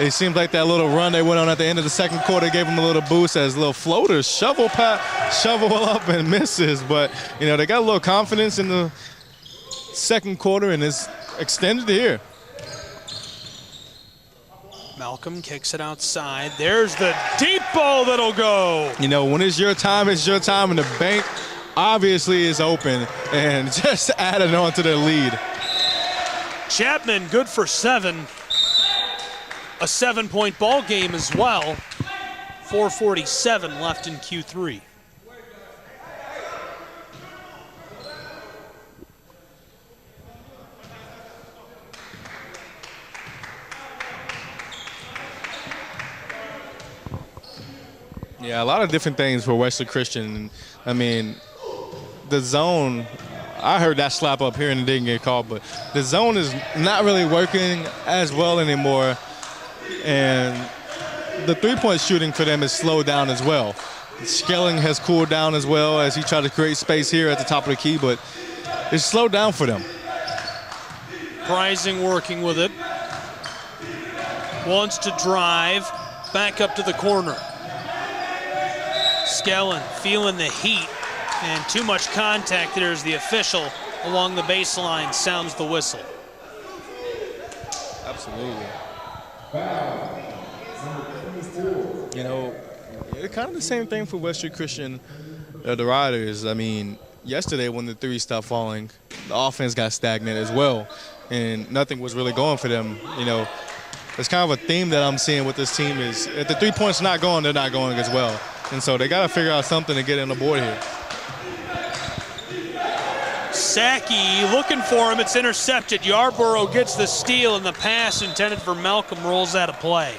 It seemed like that little run they went on at the end of the second quarter gave them a little boost as little floaters, shovel up and misses. But, you know, they got a little confidence in the second quarter and it's extended here. Malcolm kicks it outside. There's the deep ball that'll go. You know, when it's your time, and the bank obviously is open and just added on to the lead. Chapman good for 7. A 7-point ball game as well. 4:47 left in Q3. Yeah, a lot of different things for Wesley Christian. I mean, the zone, I heard that slap up here and it didn't get called, but the zone is not really working as well anymore. And the three-point shooting for them has slowed down as well. Skelling has cooled down as well as he tried to create space here at the top of the key, but it's slowed down for them. Rising working with it. Wants to drive, back up to the corner. Skelling feeling the heat and too much contact there as the official along the baseline sounds the whistle. Absolutely. You know, it's kind of the same thing for Wesley Christian, the Riders. I mean, yesterday when the three stopped falling, the offense got stagnant as well, and nothing was really going for them. You know, it's kind of a theme that I'm seeing with this team is if the 3 points not going, they're not going as well. And so they got to figure out something to get on the board here. Saki looking for him. It's intercepted. Yarborough gets the steal, and the pass intended for Malcolm rolls out of play.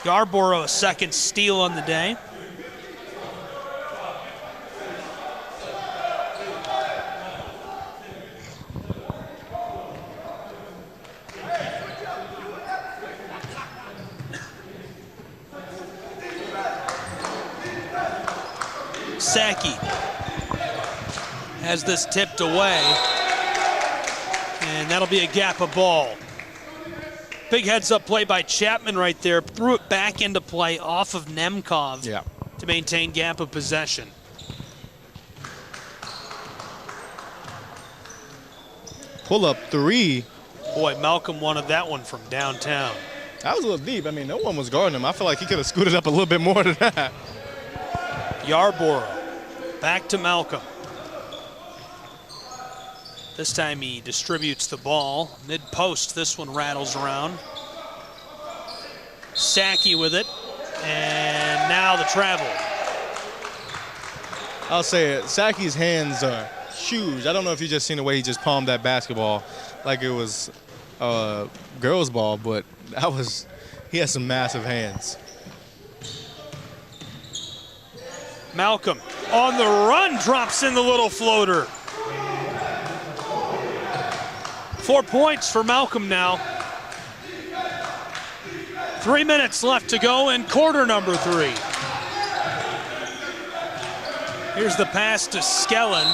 Yarborough, a second steal on the day. Saki has this tipped away, and that'll be a GAPA ball. Big heads-up play by Chapman right there. Threw it back into play off of Nemkov to maintain GAPA possession. Pull-up 3. Boy, Malcolm wanted that one from downtown. That was a little deep. I mean, no one was guarding him. I feel like he could have scooted up a little bit more than that. Yarborough back to Malcolm. This time he distributes the ball. Mid-post, this one rattles around. Saki with it, and now the travel. I'll say it, Saki's hands are huge. I don't know if you just seen the way he just palmed that basketball like it was a girl's ball, but he has some massive hands. Malcolm on the run, drops in the little floater. 4 points for Malcolm now. 3 minutes left to go in quarter number 3. Here's the pass to Skellen.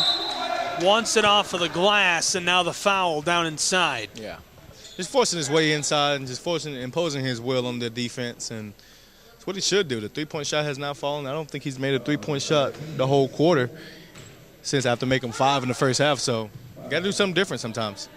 Wants it off of the glass, and now the foul down inside. Yeah. Just forcing his way inside and just imposing his will on the defense, and it's what he should do. The three-point shot has not fallen. I don't think he's made a three-point shot the whole quarter since I have to make him 5 in the first half, so you got to do something different sometimes.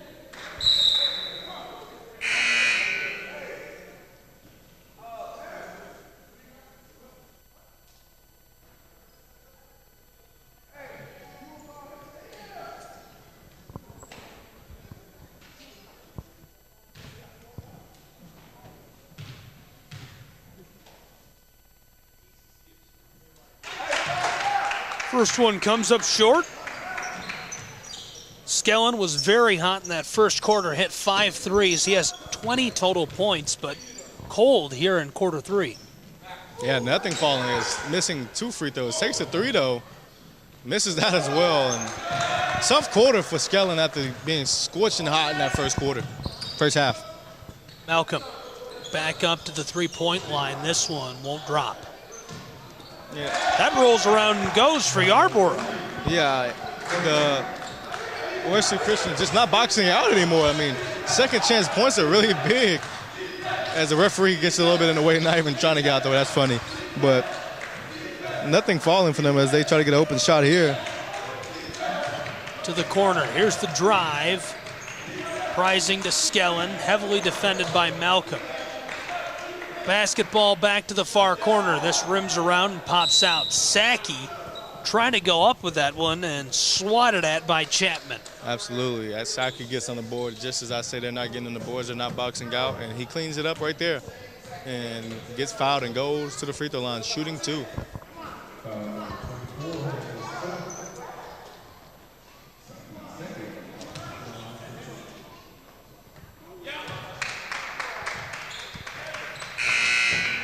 First one comes up short. Skellen was very hot in that first quarter, hit 5 threes. He has 20 total points, but cold here in quarter 3. Yeah, nothing falling. Is missing 2 free throws. Takes a 3 though, misses that as well. And tough quarter for Skellen after being scorching hot in that first half. Malcolm back up to the 3-point line. This one won't drop. Yeah. That rolls around and goes for Yarborough. Yeah, the Wesley Christian just not boxing out anymore. I mean, second chance points are really big. As the referee gets a little bit in the way, not even trying to get out there. That's funny. But nothing falling for them as they try to get an open shot here. To the corner. Here's the drive. Rising to Skellen, heavily defended by Malcolm. Basketball back to the far corner. This rims around and pops out. Saki trying to go up with that one and swatted at by Chapman. Absolutely. As Saki gets on the board, just as I say, they're not getting on the boards, they're not boxing out, and he cleans it up right there and gets fouled and goes to the free throw line, shooting 2.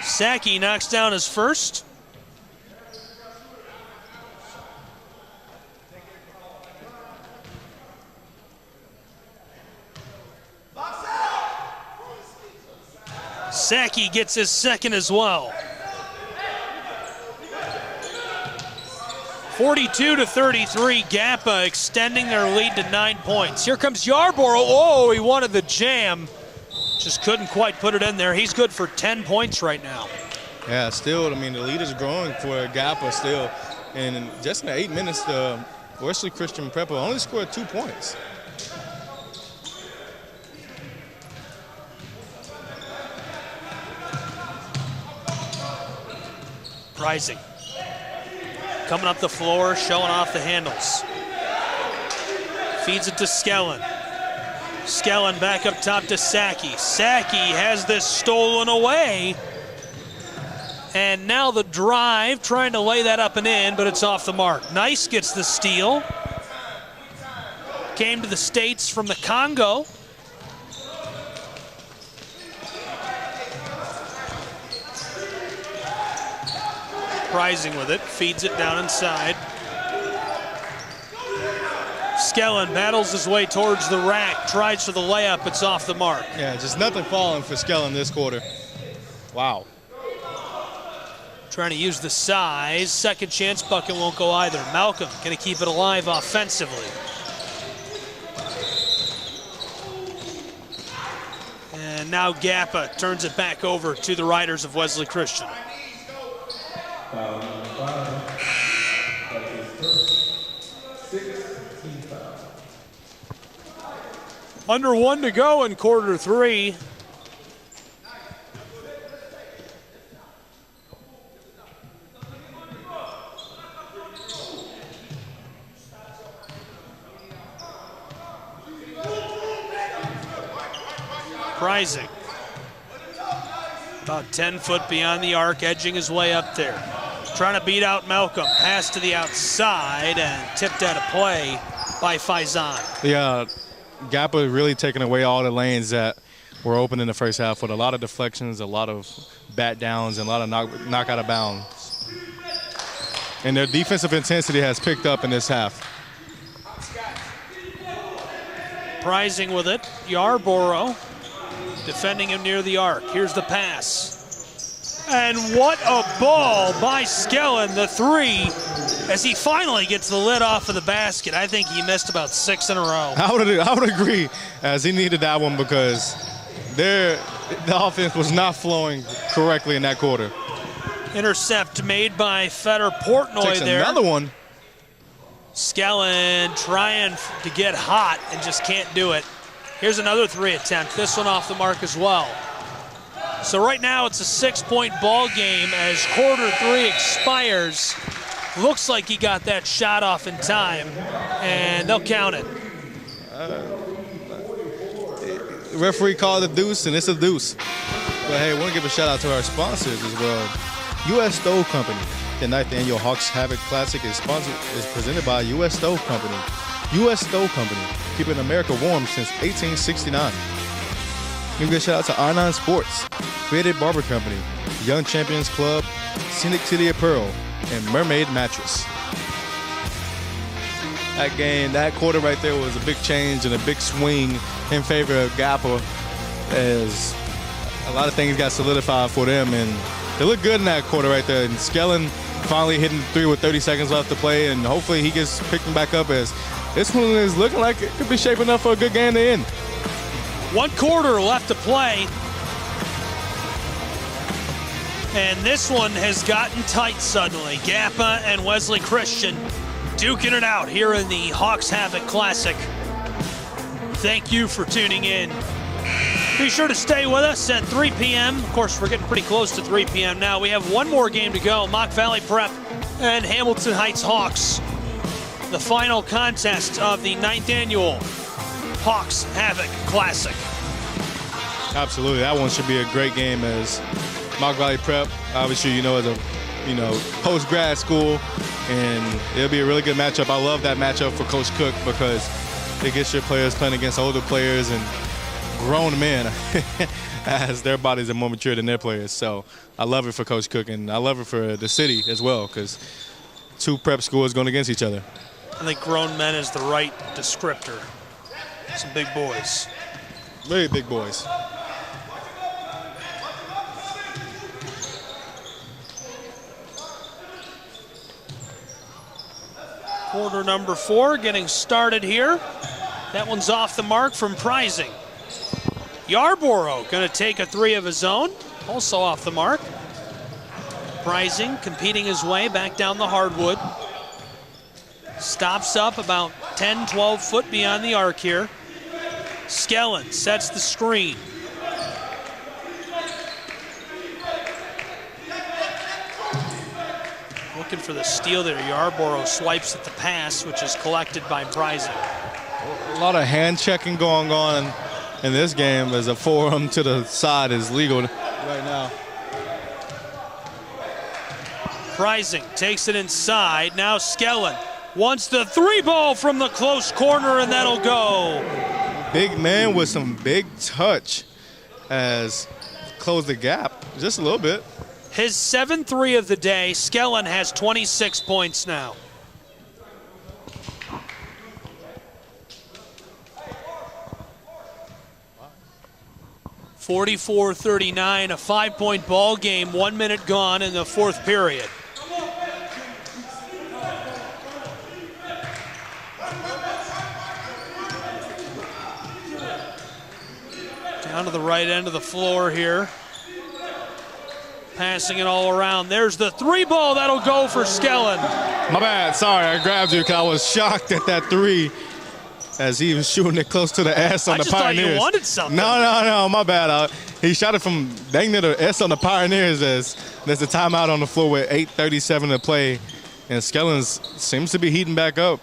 Saki knocks down his first. Saki gets his second as well. 42-33, GAPA extending their lead to 9 points. Here comes Yarborough. Oh, he wanted the jam. Just couldn't quite put it in there. He's good for 10 points right now. Yeah, still, I mean, the lead is growing for GAPA still. And just in the 8 minutes, the Wesley Christian Prepper only scored 2 points. Rising. Coming up the floor, showing off the handles. Feeds it to Skellen. Skellen back up top to Saki. Saki has this stolen away. And now the drive, trying to lay that up and in, but it's off the mark. Nice gets the steal. Came to the States from the Congo. Rising with it, feeds it down inside. Skellen battles his way towards the rack, tries for the layup, it's off the mark. Yeah, just nothing falling for Skellen this quarter. Wow. Trying to use the size. Second chance bucket won't go either. Malcolm going to keep it alive offensively. And now GAPA turns it back over to the Riders of Wesley Christian. Under 1 to go in quarter 3. Rising. About 10 foot beyond the arc, edging his way up there. Trying to beat out Malcolm. Pass to the outside and tipped out of play by Faizan. Yeah, GAPA really taking away all the lanes that were open in the first half with a lot of deflections, a lot of bat downs, and a lot of knock out of bounds. And their defensive intensity has picked up in this half. Rising with it. Yarborough defending him near the arc. Here's the pass. And what a ball by Skellen, the three, as he finally gets the lid off of the basket. I think he missed about 6 in a row. I would agree, as he needed that one because the offense was not flowing correctly in that quarter. Intercept made by Feder Portnoy. Takes there. Another one. Skellen trying to get hot and just can't do it. Here's another 3 attempt. This one off the mark as well. So right now it's a 6-point ball game as quarter 3 expires. Looks like he got that shot off in time, and they'll count it. The referee called a deuce, and it's a deuce. But hey, I want to give a shout out to our sponsors as well. U.S. Stove Company. The 9th annual Hawks Havoc Classic is presented by U.S. Stove Company. U.S. Stove Company, keeping America warm since 1869. Give a shout out to R9 Sports, Creative Barber Company, Young Champions Club, Scenic City Apparel, and Mermaid Mattress. That quarter right there was a big change and a big swing in favor of GAPA as a lot of things got solidified for them, and they look good in that quarter right there. And Skellen finally hitting the 3 with 30 seconds left to play, and hopefully he gets picked back up as this one is looking like it could be shaping up for a good game to end. 1 quarter left to play. And this one has gotten tight suddenly. GAPA and Wesley Christian duking it out here in the Hawks Havoc Classic. Thank you for tuning in. Be sure to stay with us at 3 p.m. Of course, we're getting pretty close to 3 p.m. now. We have one more game to go. Mock Valley Prep and Hamilton Heights Hawks. The final contest of the 9th annual Hawks Havoc Classic. Absolutely, that one should be a great game as Mock Valley Prep, obviously, is a, post-grad school, and it'll be a really good matchup. I love that matchup for Coach Cook because it gets your players playing against older players and grown men as their bodies are more mature than their players. So I love it for Coach Cook, and I love it for the city as well because 2 prep schools going against each other. I think grown men is the right descriptor. Some big boys. Very big boys. Quarter number 4 getting started here. That one's off the mark from Prising. Yarborough going to take a 3 of his own, also off the mark. Prising competing his way back down the hardwood. Stops up about 10, 12 foot beyond the arc here. Skellen sets the screen. Looking for the steal there. Yarborough swipes at the pass, which is collected by Prising. A lot of hand checking going on in this game as a forearm to the side is legal right now. Preising takes it inside. Now Skellen wants the 3-ball from the close corner, and that'll go. Big man with some big touch as close the gap just a little bit. His 7-3 of the day. Skellen has 26 points now. (44-39), a 5-point ball game, 1 minute gone in the fourth period. Down to the right end of the floor here. Passing it all around. There's the 3-ball. That'll go for Skellen. My bad. Sorry, I grabbed you because I was shocked at that 3 as he was shooting it close to the S on the Pioneers. I just thought you wanted something. No, my bad. He shot it from dang near the S on the Pioneers as there's a timeout on the floor with 8:37 to play. And Skellen seems to be heating back up,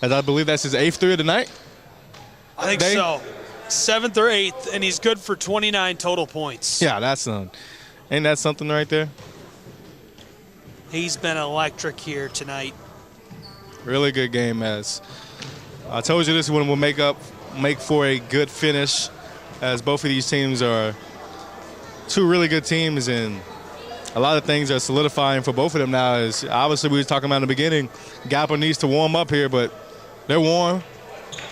as I believe that's his 8th 3 of the night. I think so. 7th or 8th, and he's good for 29 total points. Yeah, ain't that something right there? He's been electric here tonight. Really good game, as I told you this one will make for a good finish, as both of these teams are two really good teams, and a lot of things are solidifying for both of them now. As obviously we were talking about in the beginning, GAPA needs to warm up here, but they're warm.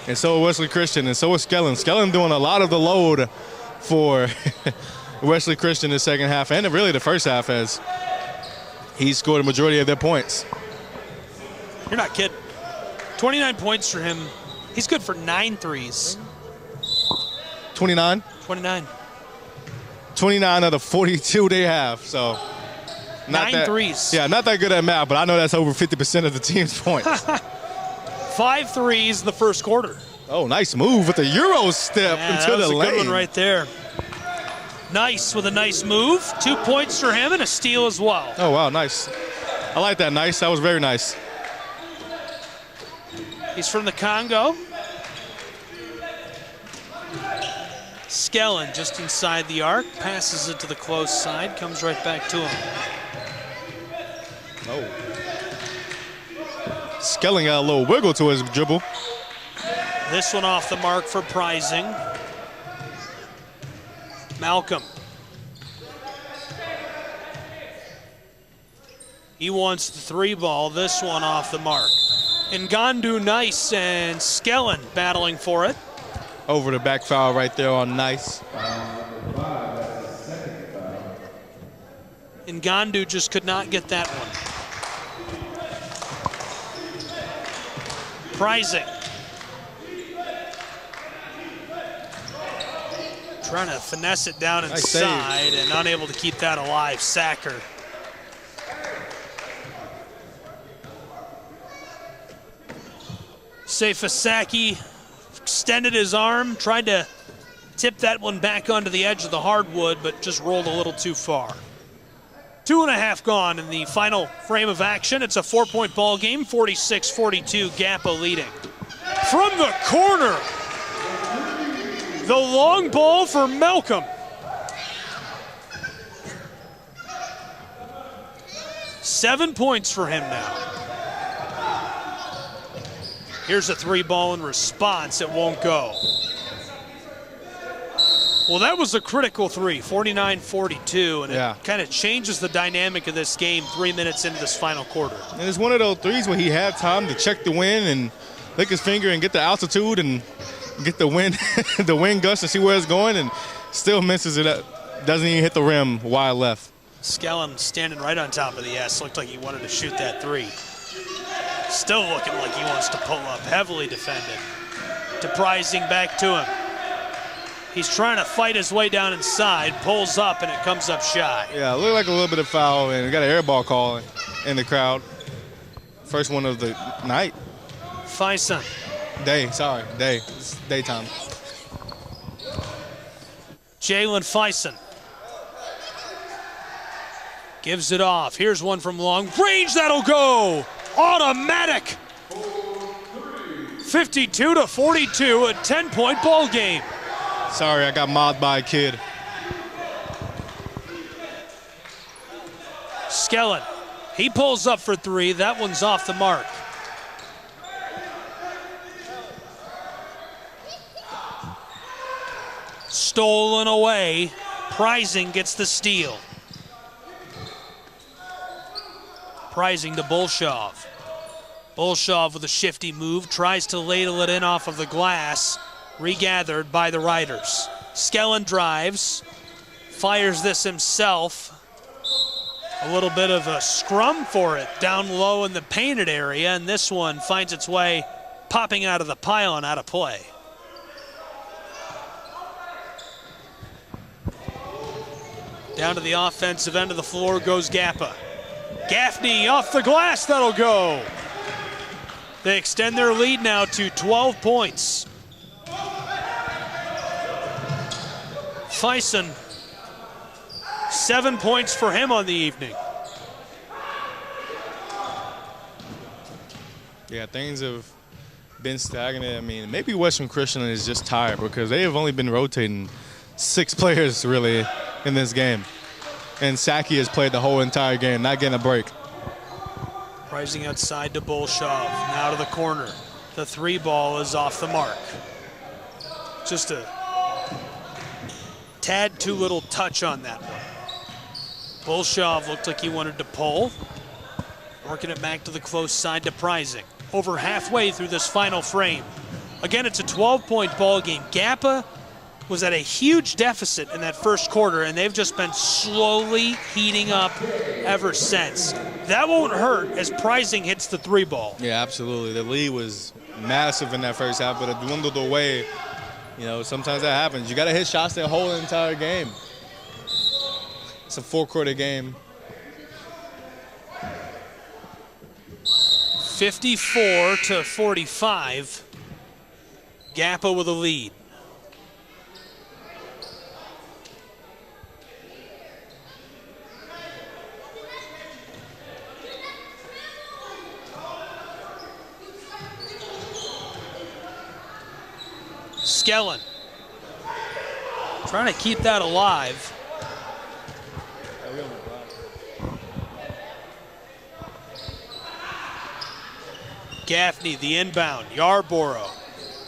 And so is Wesley Christian, and so is Skellen. Skellen doing a lot of the load for Wesley Christian in the second half, and really the first half, as he scored a majority of their points. You're not kidding. 29 points for him. He's good for 9 threes. 29? 29. 29 of the 42 they have, so. 9 threes. Yeah, not that good at math, but I know that's over 50% of the team's points. 5 threes in the first quarter. Oh, nice move with the Euro step into the lane. That was a good one right there. Nice with a nice move. 2 points for him and a steal as well. Oh, wow, nice. I like that. Nice. That was very nice. He's from the Congo. Skellen just inside the arc. Passes it to the close side. Comes right back to him. Oh. Skellen got a little wiggle to his dribble. This one off the mark for Preising. Malcolm. He wants the 3-ball. This one off the mark. Ngandu nice, and Skellen battling for it. Over the back foul right there on Nice. Ngandu just could not get that one. Preising. Trying to finesse it down inside and unable to keep that alive. Sacker. Seifasaki extended his arm, tried to tip that one back onto the edge of the hardwood, but just rolled a little too far. 2.5 gone in the final frame of action. It's a 4-point ball game, 46-42, GAPA leading. From the corner, the long ball for Malcolm. Seven points for him now. Here's a 3-ball in response. It won't go. Well, that was a critical 3, 49-42, and it kind of changes the dynamic of this game 3 minutes into this final quarter. And it's one of those threes where he had time to check the wind and lick his finger and get the altitude and get the wind, the wind gust and see where it's going, and still misses it up. Doesn't even hit the rim wide left. Skellen standing right on top of the S. Looked like he wanted to shoot that 3. Still looking like he wants to pull up. Heavily defended. To Preising, back to him. He's trying to fight his way down inside, pulls up, and it comes up shy. Yeah, it looked like a little bit of foul, and we got an air ball call in the crowd. First one of the night. Faison. Day. It's daytime. Jalen Faison. Gives it off. Here's one from long range. That'll go. Automatic. 52-42, a 10-point ball game. Sorry, I got mobbed by a kid. Skellen, he pulls up for three. That one's off the mark. Stolen away. Prizing gets the steal. Prizing to Bolshov. Bolshov with a shifty move, tries to ladle it in off of the glass. Regathered by the Riders. Skellen drives, fires this himself. A little bit of a scrum for it down low in the painted area, and this one finds its way popping out of the pylon out of play. Down to the offensive end of the floor goes GAPA. Gaffney off the glass, that'll go. They extend their lead now to 12 points. Fison, 7 points for him on the evening. Yeah, things have been stagnant. I mean, maybe Western Christian is just tired because they have only been rotating 6 players really in this game. And Saki has played the whole entire game, not getting a break. Rising outside to Bolshov, now to the corner. The 3 ball is off the mark. Just a tad too little touch on that one. Bolshov looked like he wanted to pull. Working it back to the close side to Prizing. Over halfway through this final frame. Again, it's a 12-point ball game. GAPA was at a huge deficit in that first quarter, and they've just been slowly heating up ever since. That won't hurt as Prizing hits the 3 ball. Yeah, absolutely. The lead was massive in that first half, but it dwindled away. You know, sometimes that happens. You got to hit shots the whole entire game. It's a 4-quarter game. 54-45. GAPA with a lead. Skellen trying to keep that alive. Gaffney, the inbound. Yarborough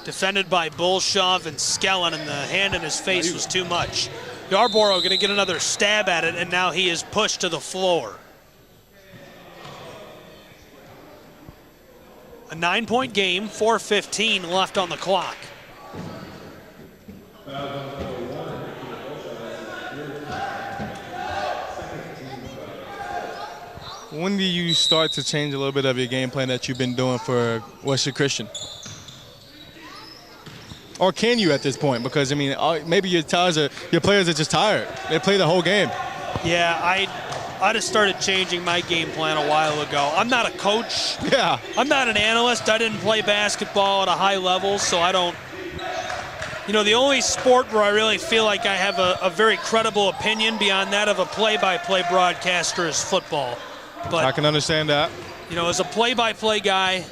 defended by Bolshov and Skellen, and the hand in his face was too much. Yarborough going to get another stab at it, and now he is pushed to the floor. A 9-point game, 4:15 left on the clock. When do you start to change a little bit of your game plan that you've been doing for Western Christian? Or can you at this point? Because, I mean, maybe your players are just tired. They play the whole game. Yeah, I just started changing my game plan a while ago. I'm not a coach. Yeah. I'm not an analyst. I didn't play basketball at a high level, so I don't. You know, the only sport where I really feel like I have a very credible opinion beyond that of a play-by-play broadcaster is football. But I can understand that. You know, as a play-by-play guy,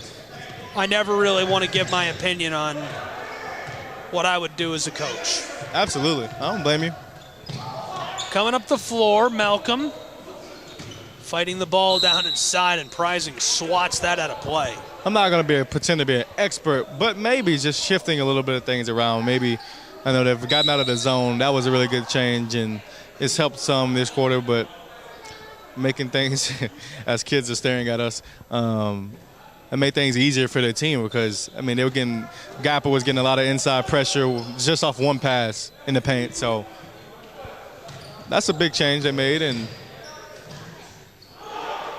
I never really want to give my opinion on what I would do as a coach. Absolutely. I don't blame you. Coming up the floor, Malcolm fighting the ball down inside, and Prizing swats that out of play. I'm not going to pretend to be an expert, but maybe just shifting a little bit of things around. Maybe, I know they've gotten out of the zone. That was a really good change, and it's helped some this quarter, but making things, as kids are staring at us, it made things easier for their team because, I mean, GAPA was getting a lot of inside pressure just off one pass in the paint. So that's a big change they made. And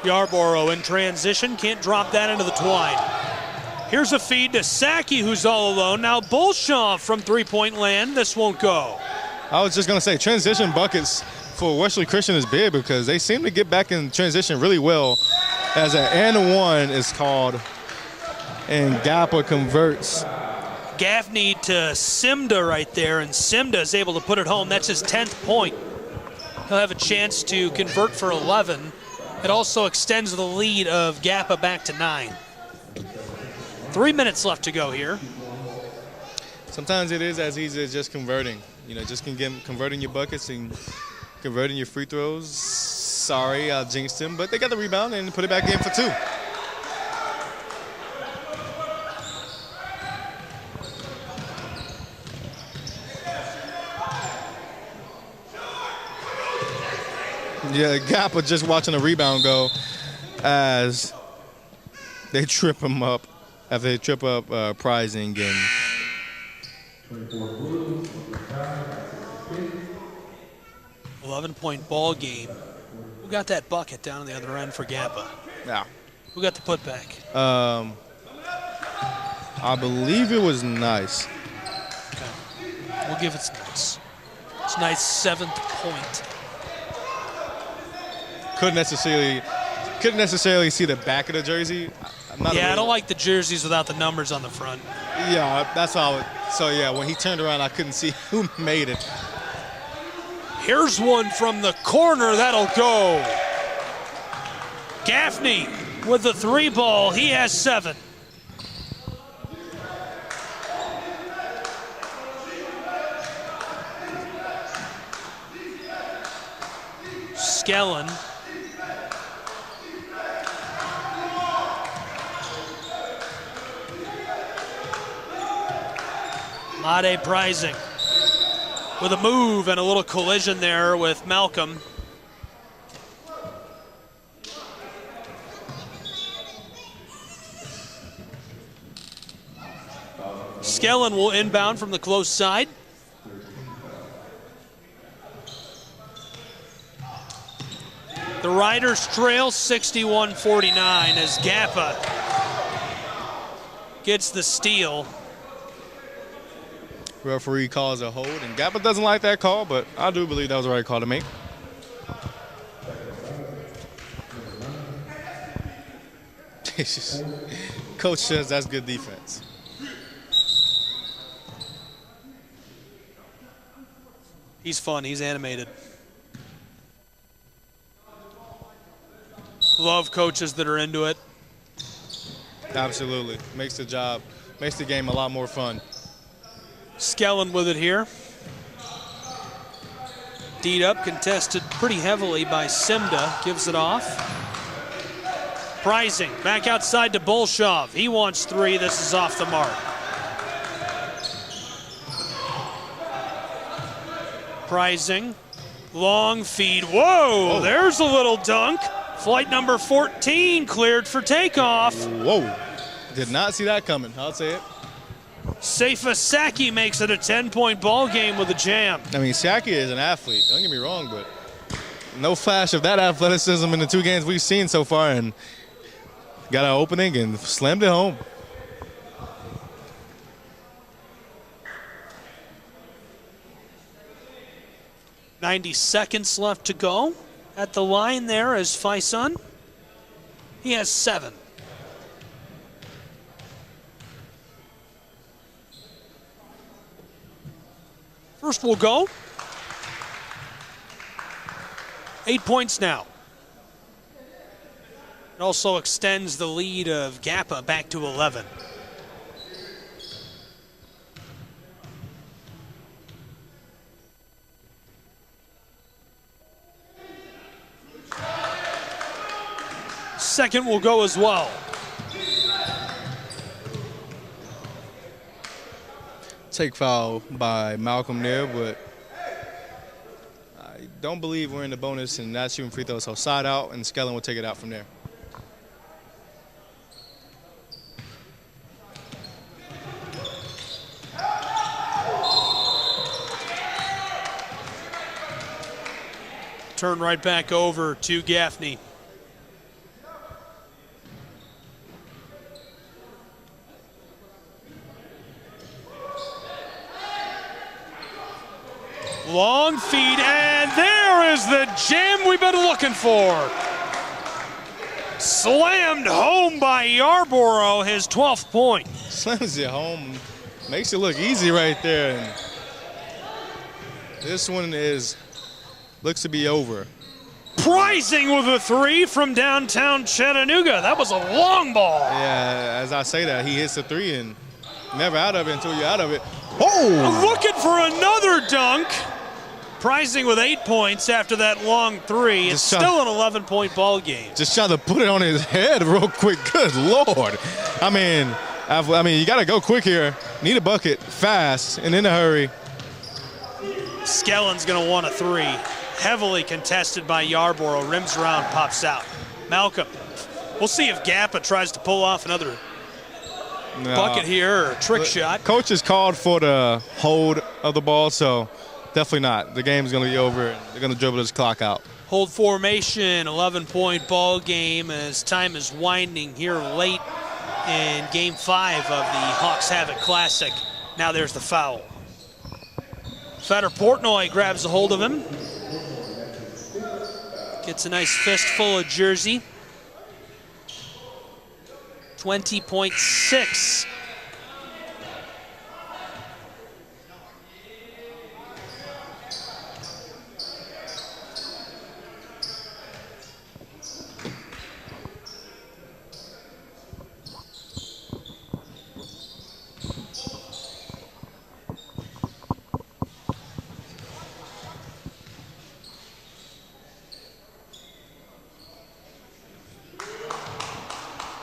Yarborough in transition, can't drop that into the twine. Here's a feed to Saki, who's all alone. Now Bolshov from three-point land. This won't go. I was just going to say, transition buckets for Wesley Christian is big because they seem to get back in transition really well as an and one is called, and GAPA converts. Gaffney to Simda right there, and Simda is able to put it home. That's his 10th point. He'll have a chance to convert for 11. It also extends the lead of GAPA back to 9. 3 minutes left to go here. Sometimes it is as easy as just converting. Just converting your buckets and converting your free throws. Sorry, I jinxed him, but they got the rebound and put it back in for 2. Yeah, GAPA just watching the rebound go as they trip him up after they trip up Prizing and 11-point ball game. Who got that bucket down on the other end for GAPA? yeah. Who got the putback? I believe it was Nice. Okay. We'll give it Nice. It's Nice 7th point. Couldn't necessarily see the back of the jersey. I don't like the jerseys without the numbers on the front. Yeah, that's all. So yeah, when he turned around, I couldn't see who made it. Here's one from the corner. That'll go. Gaffney with the 3 ball. He has 7. Skellen. Made Prizing with a move and a little collision there with Malcolm. Skellen will inbound from the close side. The Riders trail 61-49 as GAPA gets the steal. Referee calls a hold, and GAPA doesn't like that call, but I do believe that was the right call to make. Coach says that's good defense. He's fun. He's animated. Love coaches that are into it. Absolutely. Makes the game a lot more fun. Skellen with it here. D'd up, contested pretty heavily by Simda. Gives it off. Prizing back outside to Bolshov. He wants 3. This is off the mark. Prizing. Long feed. Whoa! There's a little dunk. Flight number 14 cleared for takeoff. Whoa. Did not see that coming. I'll say it. Seifa Saki makes it a 10-point ball game with a jam. I mean, Saki is an athlete. Don't get me wrong, but no flash of that athleticism in the 2 games we've seen so far, and got an opening and slammed it home. .90 seconds left to go. At the line there is Faison. He has 7. First will go. 8 points now. It also extends the lead of GAPA back to 11. Second will go as well. Take foul by Malcolm there, but I don't believe we're in the bonus and not shooting free throws. So side out, and Skellen will take it out from there. Turn right back over to Gaffney. Long feed, and there is the jam we've been looking for. Slammed home by Yarborough, his 12th point. Slams it home, makes it look easy right there. And this one looks to be over. Prising with a 3 from downtown Chattanooga. That was a long ball. Yeah, as I say that, he hits a 3 and never out of it until you're out of it. Oh! Looking for another dunk. Prising with 8 points after that long 3. It's still an 11-point ball game. Just trying to put it on his head real quick. Good Lord. I mean, you got to go quick here. Need a bucket fast and in a hurry. Skellen's going to want a 3. Heavily contested by Yarborough. Rims around, pops out. Malcolm. We'll see if GAPA tries to pull off another bucket here or a trick shot. Coach is called for the hold of the ball, so definitely not. The game's going to be over. They're going to dribble this clock out. Hold formation, 11-point ball game as time is winding here late in Game 5 of the Hawks Havoc Classic. Now there's the foul. Fetter Portnoy grabs a hold of him. Gets a nice fistful of jersey. 20.6.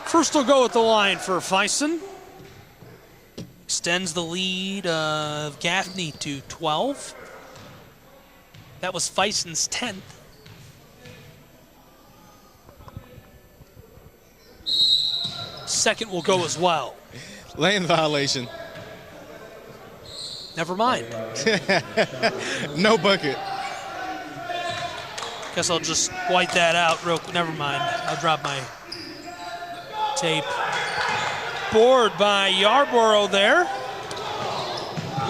First will go at the line for Fison. Extends the lead of Gaffney to 12. That was Fison's 10th. Second will go as well. Lane violation. Never mind. No bucket. Guess I'll just white that out real quick. Never mind. I'll drop my tape. Board by Yarborough there.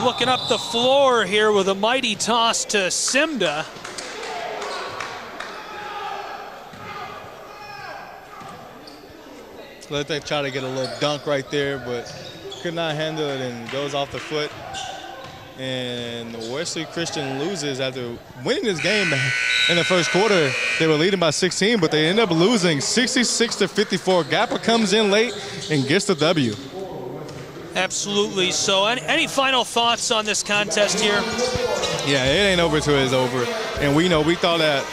Looking up the floor here with a mighty toss to Simda. Let them try to get a little dunk right there, but could not handle it and goes off the foot. And Wesley Christian loses after winning this game in the first quarter. They were leading by 16, but they end up losing 66-54. GAPA comes in late and gets the W. Absolutely. So any final thoughts on this contest here? Yeah, it ain't over till it's over. And we thought that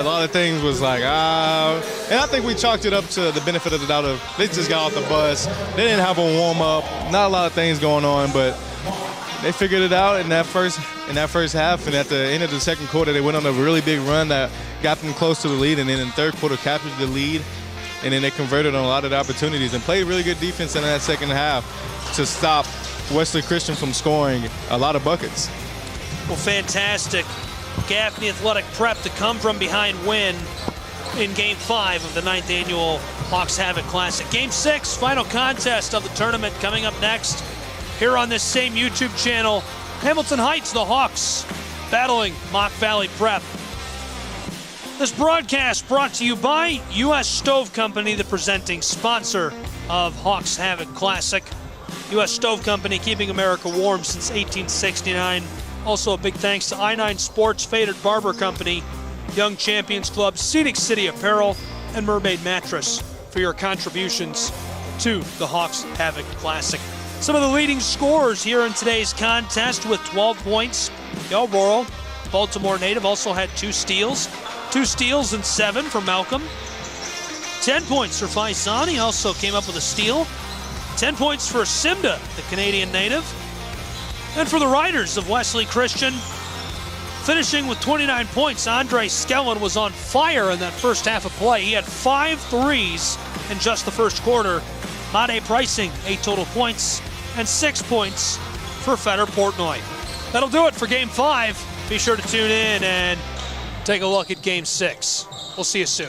a lot of things was like, and I think we chalked it up to the benefit of the doubt of they just got off the bus. They didn't have a warm-up. Not a lot of things going on, but they figured it out in that first half, and at the end of the second quarter, they went on a really big run that got them close to the lead, and then in the third quarter captured the lead, and then they converted on a lot of the opportunities and played really good defense in that second half to stop Wesley Christian from scoring a lot of buckets. Well, fantastic. Gaffney Athletic Prep to come from behind win in Game 5 of the 9th annual Hawks Havoc Classic. Game 6, final contest of the tournament coming up next. Here on this same YouTube channel, Hamilton Heights, the Hawks, battling Mock Valley Prep. This broadcast brought to you by U.S. Stove Company, the presenting sponsor of Hawks Havoc Classic. U.S. Stove Company, keeping America warm since 1869. Also a big thanks to I-9 Sports, Faded Barber Company, Young Champions Club, Scenic City Apparel, and Mermaid Mattress for your contributions to the Hawks Havoc Classic. Some of the leading scorers here in today's contest with 12 points. Yarborough, Baltimore native, also had 2 steals. 2 steals and 7 for Malcolm. 10 points for Fison. He also came up with a steal. 10 points for Simda, the Canadian native. And for the Riders of Wesley Christian, finishing with 29 points, Andre Skellen was on fire in that first half of play. He had 5 threes in just the first quarter. Made Pricing, 8 total points, and 6 points for Fetter Portnoy. That'll do it for Game 5. Be sure to tune in and take a look at Game 6. We'll see you soon.